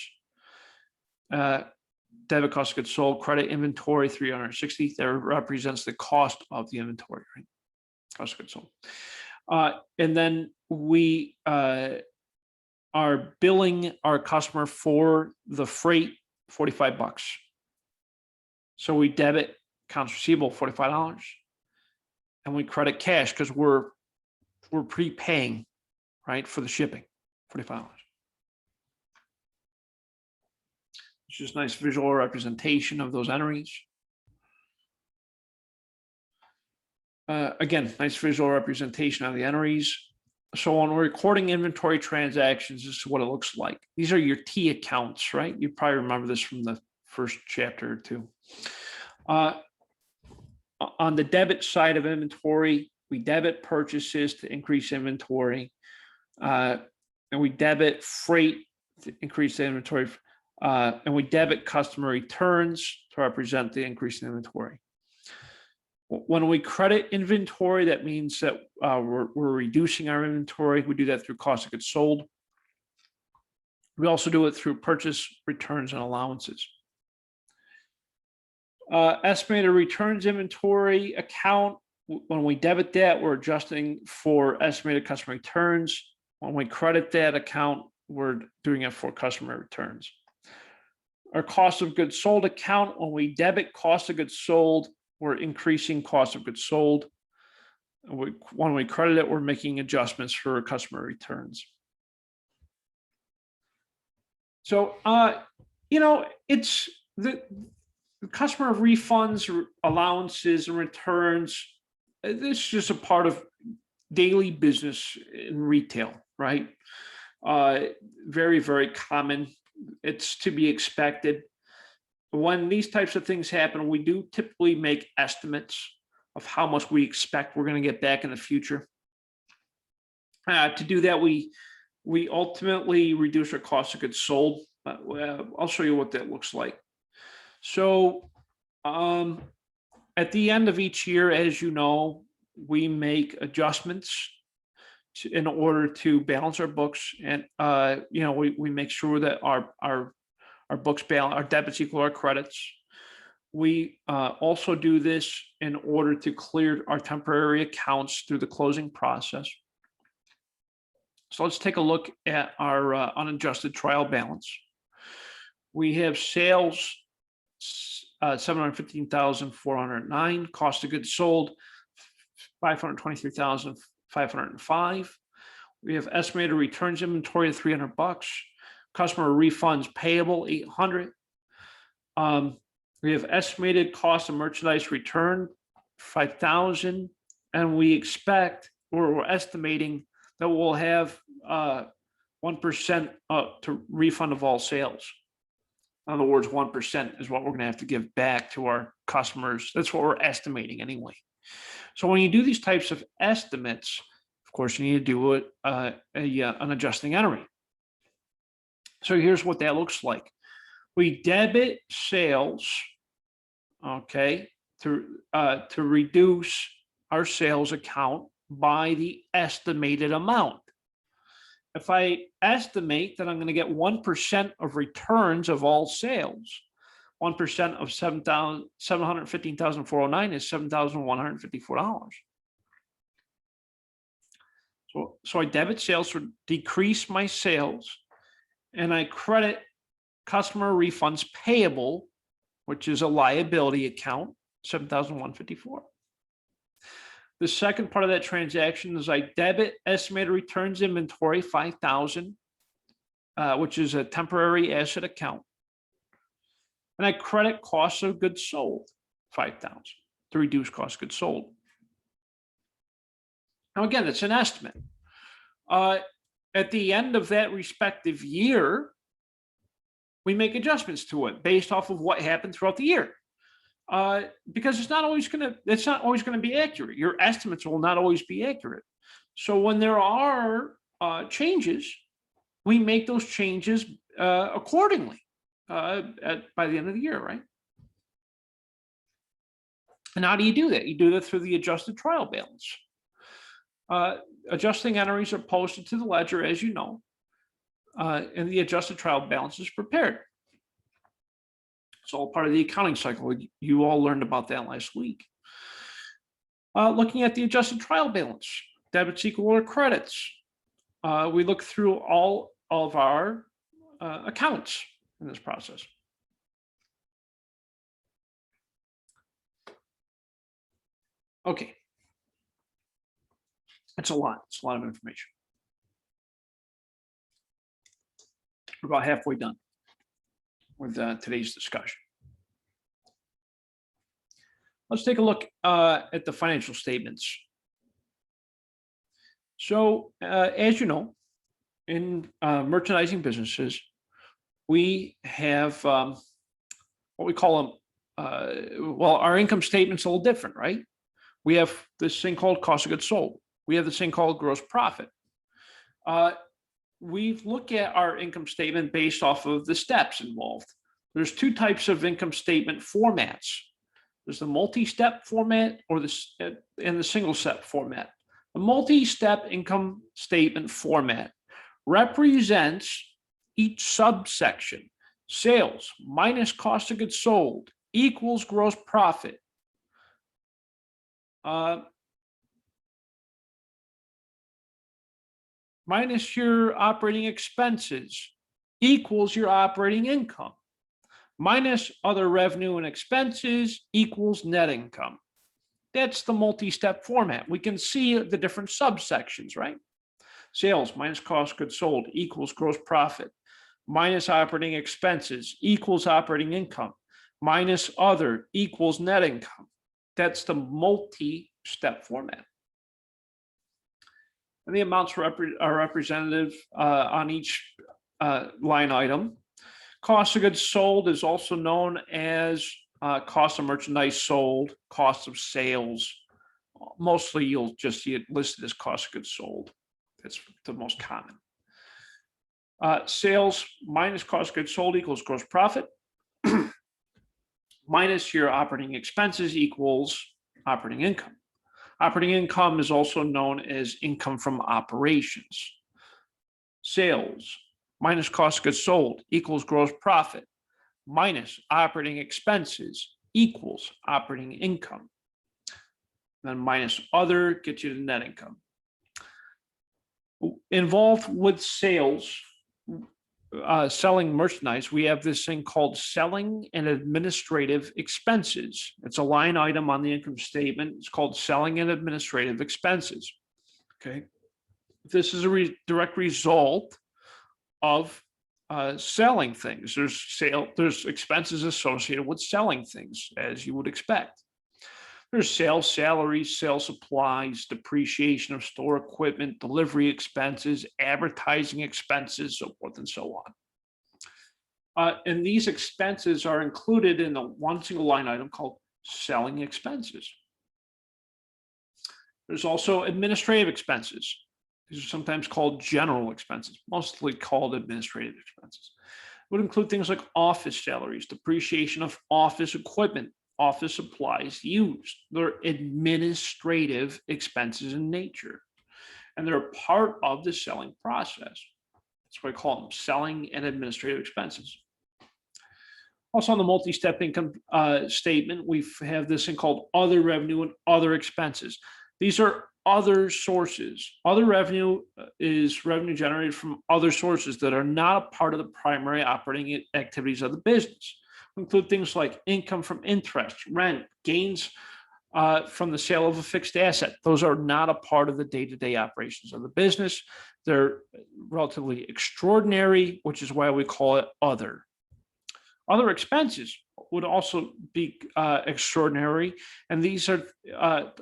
Debit cost of goods sold, credit inventory, $360. That represents the cost of the inventory, right? Cost of goods sold. And then we are billing our customer for the freight, $45. So we debit accounts receivable, $45, and we credit cash because we're prepaying, right, for the shipping, $45. It's just nice visual representation of those entries. Again, nice visual representation of the entries. So when we're recording inventory transactions, this is what it looks like. These are your T accounts, right? You probably remember this from the first chapter or two. On the debit side of inventory, we debit purchases to increase inventory, and we debit freight to increase the inventory, and we debit customer returns to represent the increase in inventory. When we credit inventory, that means that we're reducing our inventory. We do that through cost of goods sold. We also do it through purchase returns and allowances. Estimated returns inventory account, when we debit that, we're adjusting for estimated customer returns. When we credit that account, we're doing it for customer returns. Our cost of goods sold account, when we debit cost of goods sold, we're increasing cost of goods sold. When we credit it, we're making adjustments for customer returns. So, you know, it's the customer refunds, allowances, and returns. This is just a part of daily business in retail, right? Very, very common. It's to be expected. When these types of things happen, we do typically make estimates of how much we expect we're going to get back in the future. To do that, we ultimately reduce our cost of goods sold. I'll show you what that looks like. So at the end of each year, as you know, we make adjustments in order to balance our books, and we make sure that our books balance, our debits equal our credits. We also do this in order to clear our temporary accounts through the closing process. So let's take a look at our unadjusted trial balance. We have sales 715,409, cost of goods sold 523,505. We have estimated returns inventory of $300, customer refunds payable 800. We have estimated cost of merchandise returned 5,000, and we expect, or we're estimating that we'll have 1% to refund of all sales. In other words, 1% is what we're going to have to give back to our customers. That's what we're estimating anyway. So when you do these types of estimates, of course, you need to do an adjusting entry. So here's what that looks like. We debit sales, okay, to reduce our sales account by the estimated amount. If I estimate that I'm going to get 1% of returns of all sales, 1% of 715,409 is $7,154. So I debit sales to decrease my sales, and I credit customer refunds payable, which is a liability account, $7,154. The second part of that transaction is I debit estimated returns inventory 5,000, which is a temporary asset account, and I credit cost of goods sold 5,000 to reduce cost of goods sold. Now again, it's an estimate. At the end of that respective year, we make adjustments to it based off of what happened throughout the year. Because it's not always going to be accurate. Your estimates will not always be accurate. So when there are changes, we make those changes accordingly by the end of the year, right? And how do you do that? You do that through the adjusted trial balance. Adjusting entries are posted to the ledger, as you know, and the adjusted trial balance is prepared. It's all part of the accounting cycle. You all learned about that last week. Looking at the adjusted trial balance, debits equal our credits. We look through all of our accounts in this process. Okay. It's a lot. It's a lot of information. We're about halfway done with today's discussion. Let's take a look at the financial statements. So as you know, in merchandising businesses, we have what we call them, well, our income statement's a little different, right? We have this thing called cost of goods sold. We have this thing called gross profit. We've looked at our income statement based off of the steps involved. There's two types of income statement formats. There's the multi-step format and the single-step format. The multi-step income statement format represents each subsection. Sales minus cost of goods sold equals gross profit. Minus your operating expenses equals your operating income. Minus other revenue and expenses equals net income. That's the multi-step format. We can see the different subsections, right? Sales minus cost of goods sold equals gross profit. Minus operating expenses equals operating income. Minus other equals net income. That's the multi-step format. and the amounts are representative on each line item. Cost of goods sold is also known as cost of merchandise sold, cost of sales. Mostly you'll just see it listed as cost of goods sold. That's the most common. Sales minus cost of goods sold equals gross profit. Minus your operating expenses equals operating income. Operating income is also known as income from operations. Sales minus cost of goods sold equals gross profit, minus operating expenses equals operating income. Then minus other gets you to net income. Involved with sales, selling merchandise, we have this thing called selling and administrative expenses. It's a line item on the income statement. It's called selling and administrative expenses. Okay. This is a direct result of selling things. There's expenses associated with selling things, as you would expect. There's sales salaries, sales supplies, depreciation of store equipment, delivery expenses, advertising expenses, so forth and so on. And these expenses are included in one single line item called selling expenses. There's also administrative expenses. These are sometimes called general expenses, mostly called administrative expenses. It would include things like office salaries, depreciation of office equipment, office supplies used. They're administrative expenses in nature, and they're a part of the selling process. That's why I call them selling and administrative expenses. Also on the multi-step income statement, we have this thing called other revenue and other expenses. These are other sources. Other revenue is revenue generated from other sources that are not a part of the primary operating activities of the business. Include things like income from interest, rent, gains from the sale of a fixed asset. Those are not a part of the day-to-day operations of the business. They're relatively extraordinary, which is why we call it other. Other expenses would also be extraordinary, and these are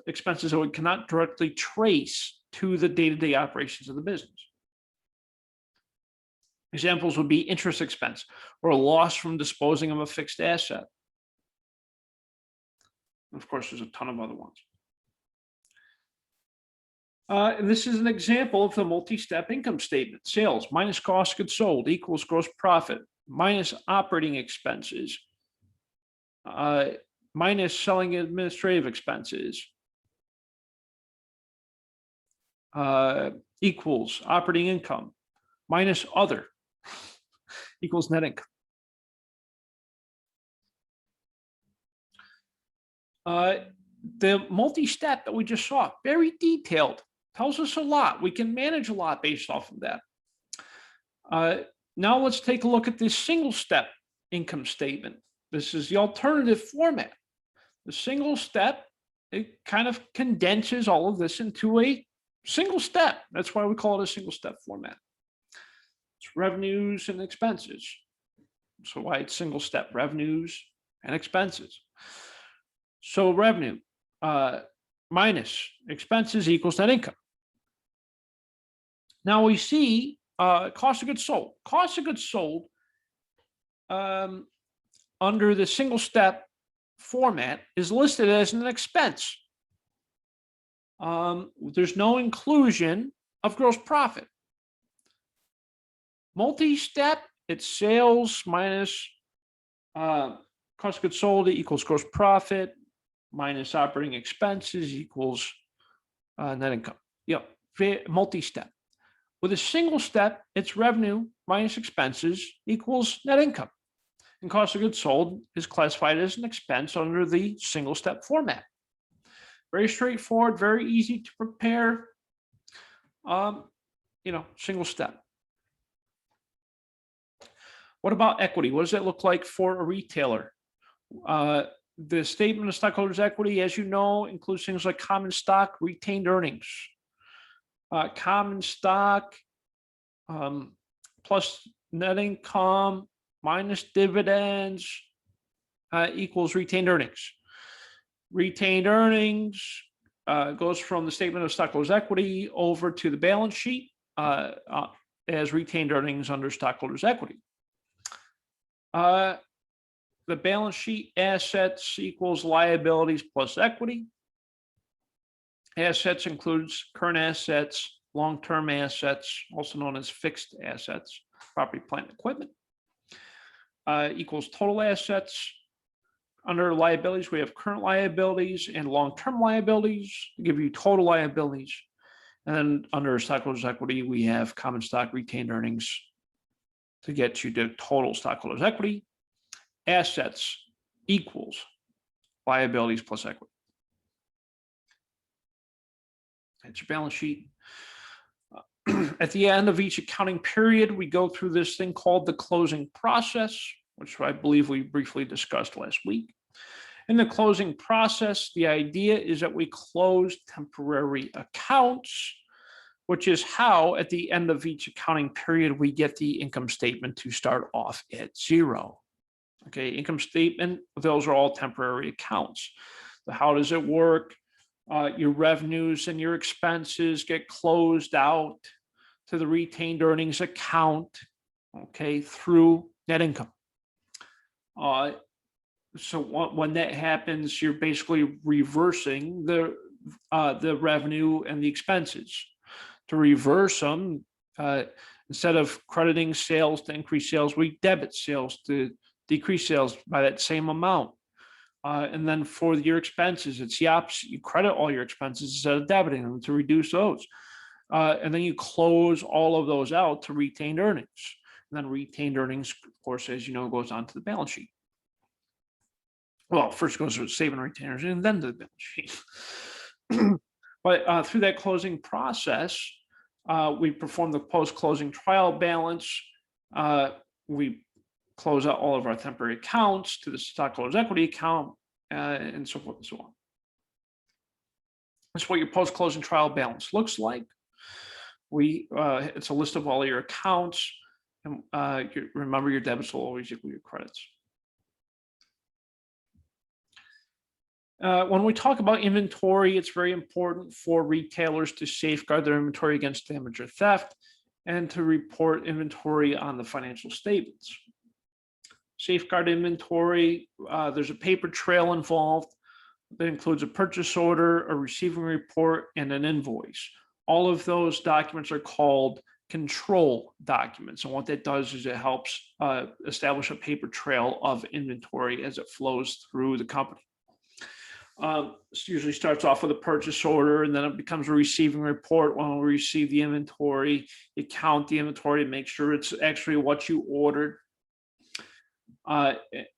expenses that we cannot directly trace to the day-to-day operations of the business. Examples would be interest expense or a loss from disposing of a fixed asset. And of course, there's a ton of other ones. And this is an example of the multi-step income statement. Sales minus cost of goods sold equals gross profit minus operating expenses minus selling administrative expenses equals operating income minus other equals net income. The multi-step that we just saw, very detailed, tells us a lot. We can manage a lot based off of that. Now let's take a look at this single step income statement. This is the alternative format. The single step, it kind of condenses all of this into a single step. That's why we call it a single step format. It's revenues and expenses. So why it's single step, revenues and expenses. So revenue minus expenses equals net income. Now we see cost of goods sold. Cost of goods sold under the single step format is listed as an expense. There's no inclusion of gross profit. Multi-step, it's sales minus cost of goods sold equals gross profit minus operating expenses equals net income. Yep, multi-step. With a single step, it's revenue minus expenses equals net income. And cost of goods sold is classified as an expense under the single step format. Very straightforward, very easy to prepare, single step. What about equity? What does that look like for a retailer? The statement of stockholders' equity, as you know, includes things like common stock, retained earnings. Common stock plus net income minus dividends equals retained earnings. Retained earnings goes from the statement of stockholders' equity over to the balance sheet as retained earnings under stockholders' equity. The balance sheet assets equals liabilities plus equity. Assets includes current assets, long-term assets, also known as fixed assets, property, plant, and equipment. Equals total assets. Under liabilities, we have current liabilities and long-term liabilities to give you total liabilities. And then under stockholders' equity, we have common stock retained earnings to get you to total stockholders' equity. Assets equals liabilities plus equity. That's your balance sheet. At the end of each accounting period, we go through this thing called the closing process, which I believe we briefly discussed last week. In the closing process, the idea is that we close temporary accounts, which is how at the end of each accounting period, we get the income statement to start off at zero. Okay, income statement, those are all temporary accounts. So how does it work? Your revenues and your expenses get closed out to the retained earnings account, okay, through net income. So when that happens, you're basically reversing the revenue and the expenses. To reverse them, instead of crediting sales to increase sales, we debit sales to decrease sales by that same amount. And then for your expenses, it's the opposite. You credit all your expenses instead of debiting them to reduce those. And then you close all of those out to retained earnings. And then retained earnings, of course, as you know, goes onto the balance sheet. Well, first goes to saving retainers and then to the balance sheet. But through that closing process, we perform the post-closing trial balance. We close out all of our temporary accounts to the stockholders' equity account, and so forth and so on. That's what your post-closing trial balance looks like. It's a list of all your accounts, and remember your debits will always equal your credits. When we talk about inventory, it's very important for retailers to safeguard their inventory against damage or theft and to report inventory on the financial statements. Safeguard inventory, there's a paper trail involved that includes a purchase order, a receiving report, and an invoice. All of those documents are called control documents. And what that does is it helps establish a paper trail of inventory as it flows through the company. It usually starts off with a purchase order, and then it becomes a receiving report. When we receive the inventory, you count the inventory to make sure it's actually what you ordered.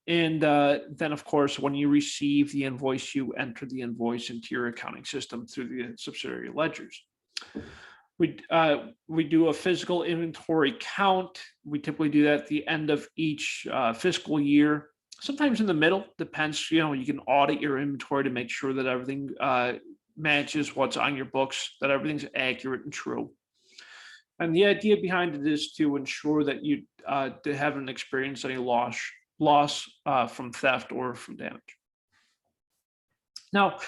Then, of course, when you receive the invoice, you enter the invoice into your accounting system through the subsidiary ledgers. We do a physical inventory count. We typically do that at the end of each fiscal year. Sometimes in the middle, depends, you can audit your inventory to make sure that everything matches what's on your books, that everything's accurate and true. And the idea behind it is to ensure that you haven't experienced any loss from theft or from damage. Now,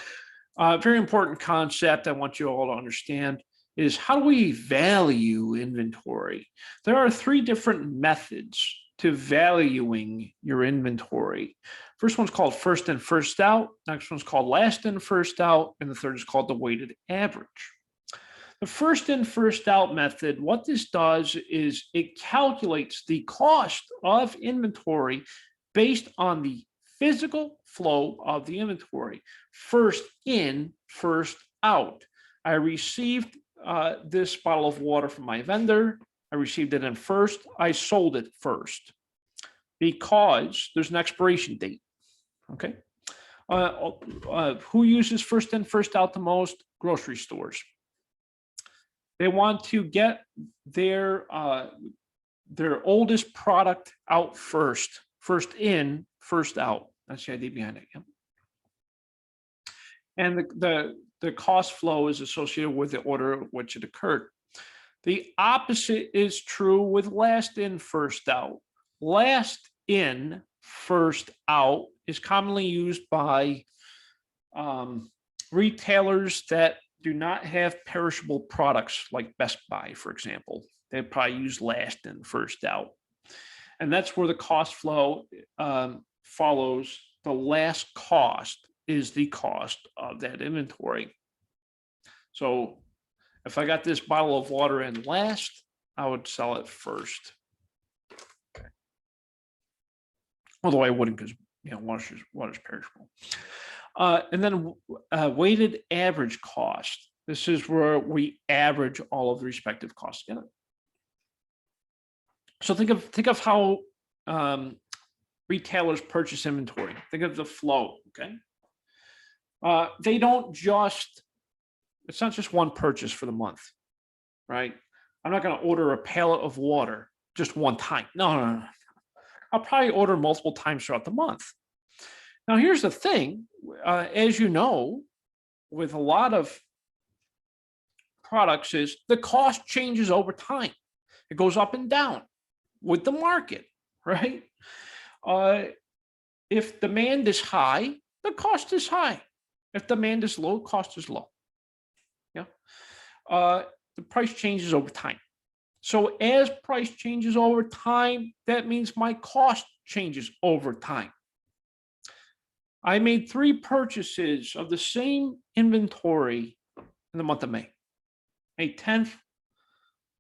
a very important concept I want you all to understand is how do we value inventory? There are 3 different methods to valuing your inventory. First one's called first in, first out. Next one's called last in, first out. And the third is called the weighted average. The first in, first out method, what this does is it calculates the cost of inventory based on the physical flow of the inventory. First in, first out. I received this bottle of water from my vendor. I received it in first. I sold it first because there's an expiration date. Okay. Who uses first in, first out the most? Grocery stores. They want to get their oldest product out first. First in, first out. That's the idea behind it. Yeah. And the cost flow is associated with the order of which it occurred. The opposite is true with last in, first out. Last in, first out is commonly used by retailers that do not have perishable products like Best Buy, for example, they probably use last in, first out. And that's where the cost flow follows. The last cost is the cost of that inventory. So if I got this bottle of water in last, I would sell it first. Okay. Although I wouldn't, because water's perishable. And then weighted average cost. This is where we average all of the respective costs together. So think of how retailers purchase inventory. Think of the flow. Okay. They don't just. It's not just one purchase for the month, right? I'm not going to order a pallet of water just one time. No. I'll probably order multiple times throughout the month. Now, here's the thing. As you know, with a lot of products is the cost changes over time. It goes up and down with the market, right? If demand is high, the cost is high. If demand is low, cost is low. Yeah. The price changes over time. So as price changes over time, that means my cost changes over time. I made 3 purchases of the same inventory in the month of May. May 10th,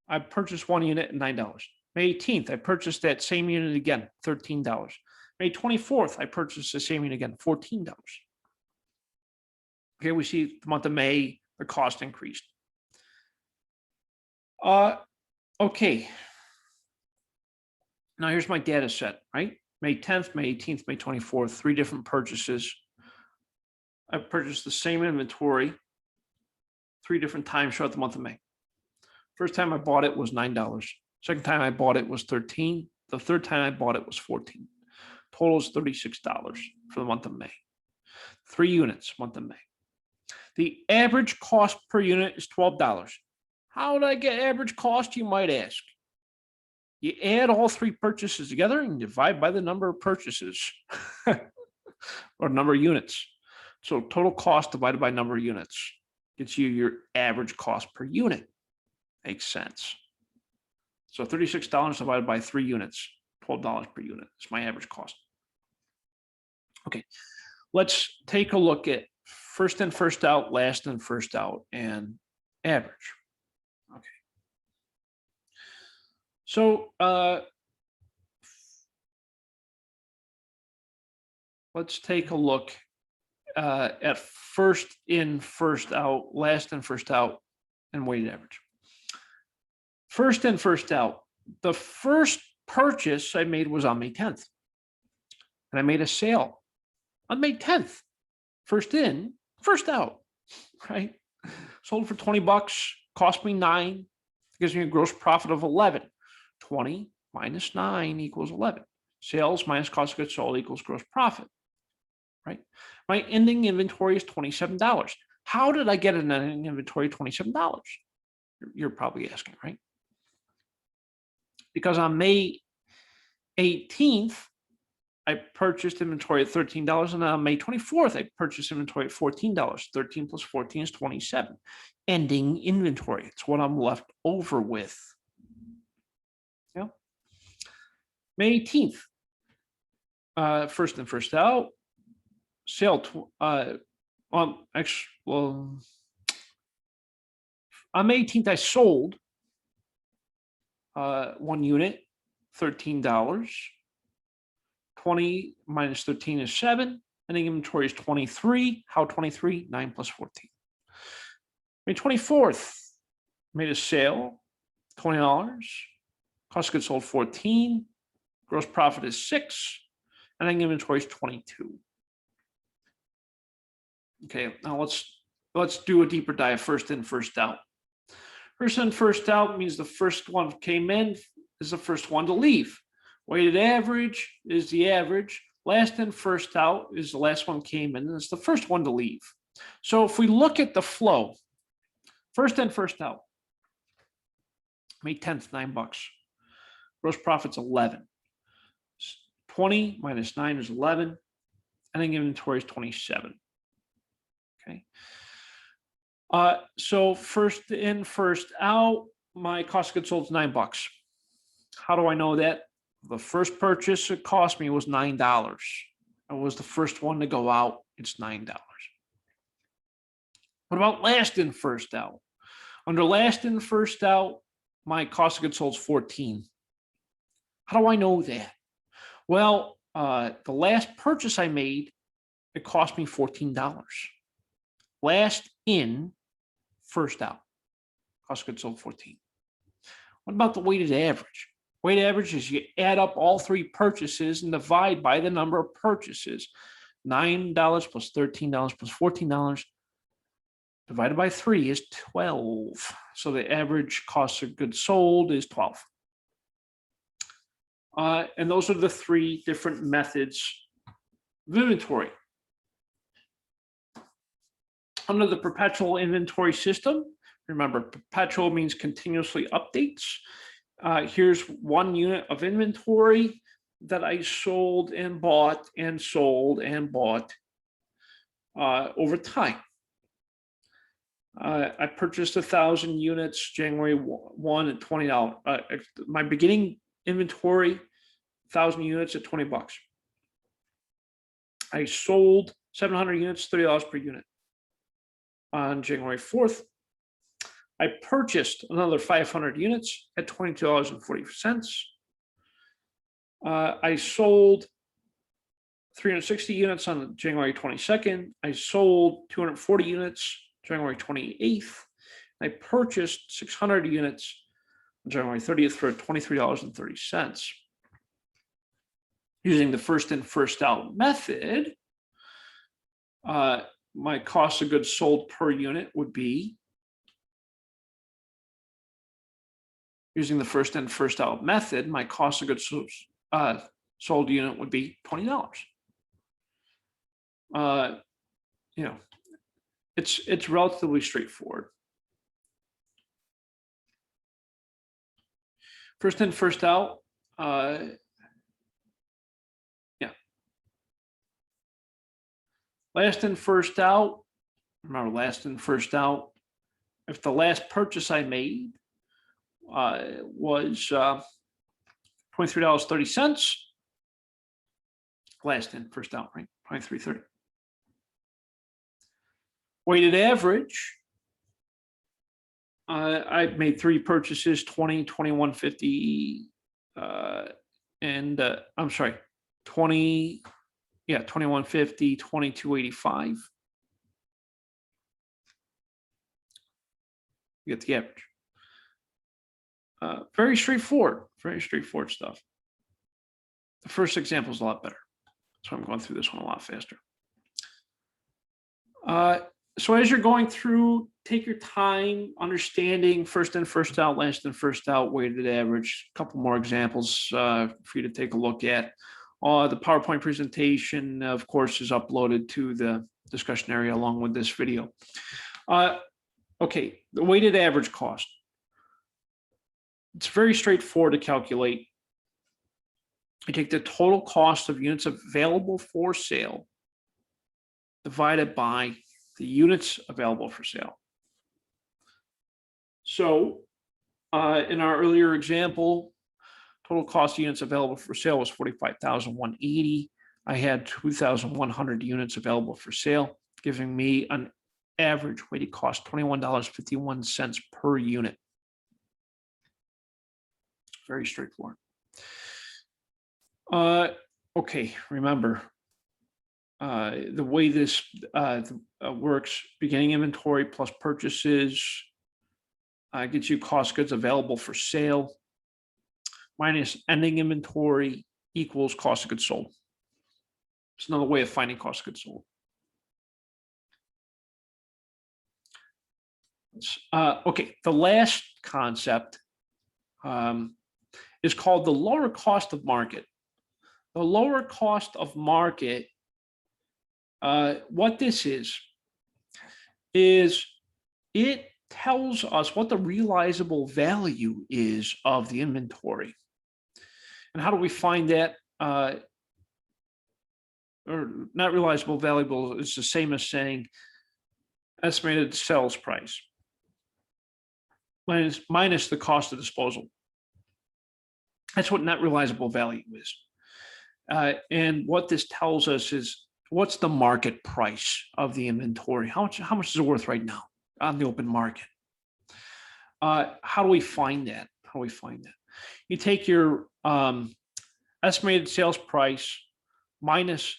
I purchased 1 unit at $9. May 18th, I purchased that same unit again, $13. May 24th, I purchased the same unit again, $14. Okay, we see the month of May, the cost increased. Okay. Now here's my data set, right? May 10th, May 18th, May 24th, 3 different purchases. I purchased the same inventory 3 different times throughout the month of May. First time I bought it was $9. Second time I bought it was $13. The third time I bought it was $14. Total is $36 for the month of May. 3 units, month of May. The average cost per unit is $12. How did I get average cost, you might ask? You add all 3 purchases together and divide by the number of purchases or number of units. So total cost divided by number of units gets you your average cost per unit. Makes sense. So $36 divided by 3 units, $12 per unit is my average cost. Okay, let's take a look at first in, first out, last in, first out, and average. Okay. So let's take a look at first in, first out, last in, first out, and weighted average. First in, first out. The first purchase I made was on May 10th. And I made a sale on May 10th. First in, first out, right? Sold for $20, cost me $9, gives me a gross profit of 11. 20 minus 9 equals 11. Sales minus cost of goods sold equals gross profit, right? My ending inventory is $27. How did I get an ending inventory of $27? You're probably asking, right? Because on May 18th, I purchased inventory at $13, and on May 24th, I purchased inventory at $14. 13 plus 14 is 27. Ending inventory. It's what I'm left over with. Yeah. May 18th, first in, first out. Sale. On May 18th, I sold 1 unit, $13. 20 minus 13 is 7. Ending inventory is 23. How 23? 9 plus 14. May 24th, made a sale, $20. Cost of goods sold 14. Gross profit is 6. Ending inventory is 22. Okay, now let's do a deeper dive. First in, first out. First in, first out means the first one came in is the first one to leave. Weighted average is the average. Last in, first out is the last one came in, and it's the first one to leave. So if we look at the flow, first in, first out. May 10th, $9. Gross profit's 11. 20 minus 9 is 11. Ending inventory is 27. Okay. So first in, first out, my cost of goods sold is $9. How do I know that? The first purchase it cost me was $9. It was the first one to go out. It's $9. What about last in, first out? Under last in, first out, my cost of goods sold is 14. How do I know that? Well, the last purchase I made, it cost me $14. Last in, first out, cost of goods sold 14. What about the weighted average? Weighted average is you add up all three purchases and divide by the number of purchases. $9 plus $13 plus $14 divided by 3 is 12. So the average cost of goods sold is 12. And those are the three different methods of inventory. Under the perpetual inventory system, remember, perpetual means continuously updates. Here's one unit of inventory that I sold and bought and sold and bought over time. I purchased 1,000 units January 1 at $20. My beginning inventory, 1,000 units at $20. I sold 700 units, $30 per unit. On January 4th, I purchased another 500 units at $22.40. I sold 360 units on January 22nd. I sold 240 units January 28th. I purchased 600 units on January 30th for $23.30. Using the first in, first out method, my cost of goods sold per unit would be, using the first in, first out method, my cost of goods sold unit would be $20. You know, it's relatively straightforward. First in, first out. Last in, first out. Remember, last in, first out. If the last purchase I made was $23.30, last in, first out, right? $23.30. Weighted average. I made three purchases, 20, 21.50, and I'm sorry, 20. Yeah, 21.50, 22.85. You get the average. Very straightforward stuff. The first example is a lot better. So I'm going through this one a lot faster. So as you're going through, take your time understanding first in, first out, last in, first out, weighted average. A couple more examples for you to take a look at. The PowerPoint presentation, of course, is uploaded to the discussion area along with this video. Okay, the weighted average cost. It's very straightforward to calculate. You take the total cost of units available for sale divided by the units available for sale. So in our earlier example, total cost of units available for sale was $45,180. I had 2,100 units available for sale, giving me an average weighted cost $21.51 per unit. Very straightforward. Okay, remember the way this works: beginning inventory plus purchases gets you cost goods available for sale, minus ending inventory equals cost of goods sold. It's another way of finding cost of goods sold. Okay, the last concept is called the lower cost of market. The lower cost of market, what this is it tells us what the realizable value is of the inventory. And how do we find that? Or not realizable, valuable is the same as saying estimated sales price minus the cost of disposal. That's what net realizable value is. And what this tells us is what's the market price of the inventory? How much is it worth right now on the open market? How do we find that? You take your estimated sales price minus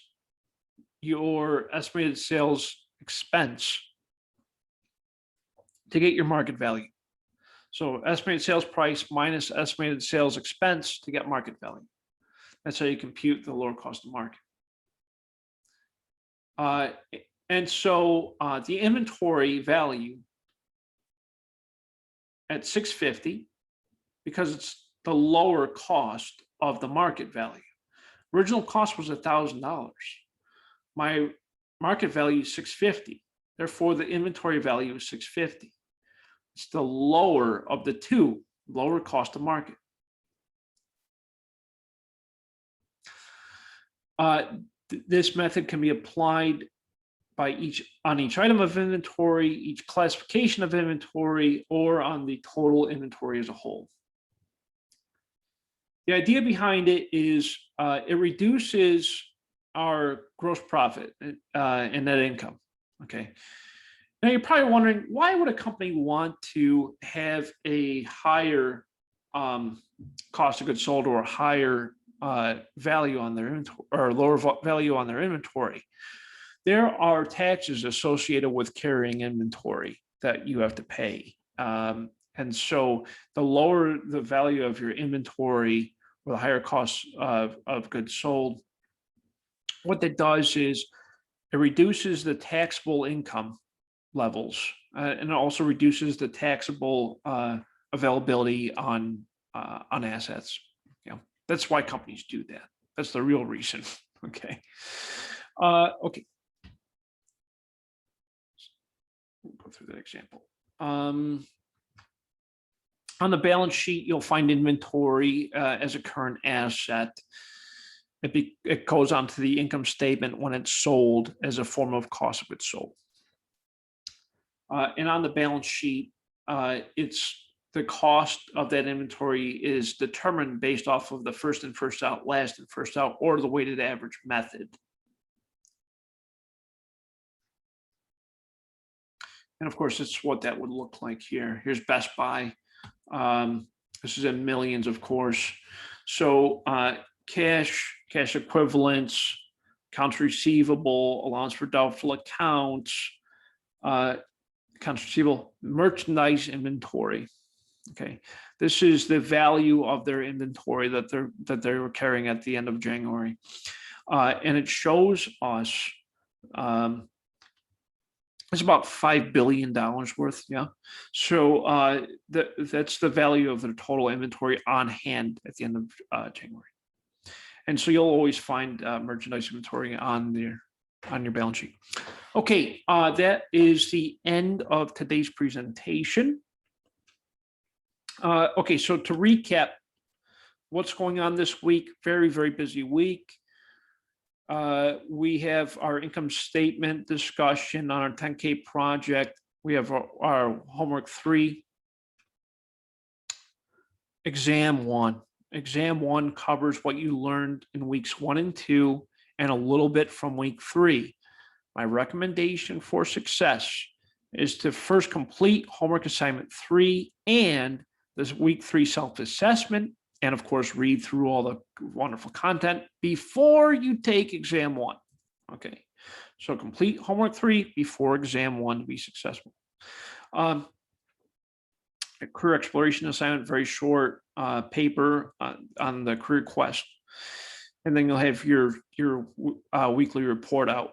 your estimated sales expense to get your market value. So estimated sales price minus estimated sales expense to get market value. That's how you compute the lower cost of market. And so the inventory value at 650, because it's the lower cost of the market value. Original cost was $1,000. My market value is 650. Therefore, the inventory value is 650. It's the lower of the two, lower cost of market. This method can be applied by on each item of inventory, each classification of inventory, or on the total inventory as a whole. The idea behind it is it reduces our gross profit and net income. Okay. Now you're probably wondering, why would a company want to have a higher cost of goods sold or a higher value on their inventory, or lower value on their inventory? There are taxes associated with carrying inventory that you have to pay. And so the lower the value of your inventory or the higher cost of goods sold, what that does is it reduces the taxable income levels, and it also reduces the taxable availability on assets. You know, that's why companies do that. That's the real reason. Okay. Okay. We'll go through that example. On the balance sheet, you'll find inventory as a current asset. It goes onto the income statement when it's sold as a form of cost of goods sold. And on the balance sheet, it's the cost of that inventory is determined based off of the first in, first out, last in, first out, or the weighted average method. And of course, it's what that would look like here. Here's Best Buy. This is in millions, of course. So cash equivalents, accounts receivable, allowance for doubtful accounts, accounts receivable, merchandise inventory. Okay, this is the value of their inventory that they were carrying at the end of January, and it shows us it's about $5 billion worth. Yeah, so that's the value of their total inventory on hand at the end of January, and so you'll always find merchandise inventory on your balance sheet. Okay, that is the end of today's presentation. Okay, so to recap, what's going on this week? Very, very busy week. We have our income statement discussion on our 10K project. We have our homework 3. Exam 1. Exam 1 covers what you learned in weeks 1 and 2 and a little bit from week 3. My recommendation for success is to first complete homework assignment 3 and this week 3 self-assessment, and of course, read through all the wonderful content before you take exam 1. Okay, so complete homework 3 before exam 1 to be successful. A career exploration assignment, very short paper on the career quest, and then you'll have your weekly report out.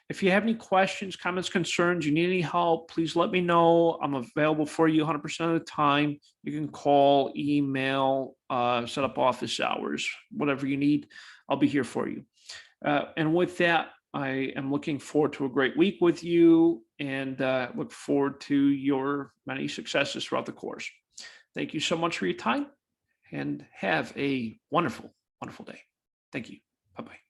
If you have any questions, comments, concerns, you need any help, please let me know. I'm available for you 100% of the time. You can call, email, set up office hours, whatever you need, I'll be here for you. And with that, I am looking forward to a great week with you and look forward to your many successes throughout the course. Thank you so much for your time and have a wonderful, wonderful day. Thank you. Bye-bye.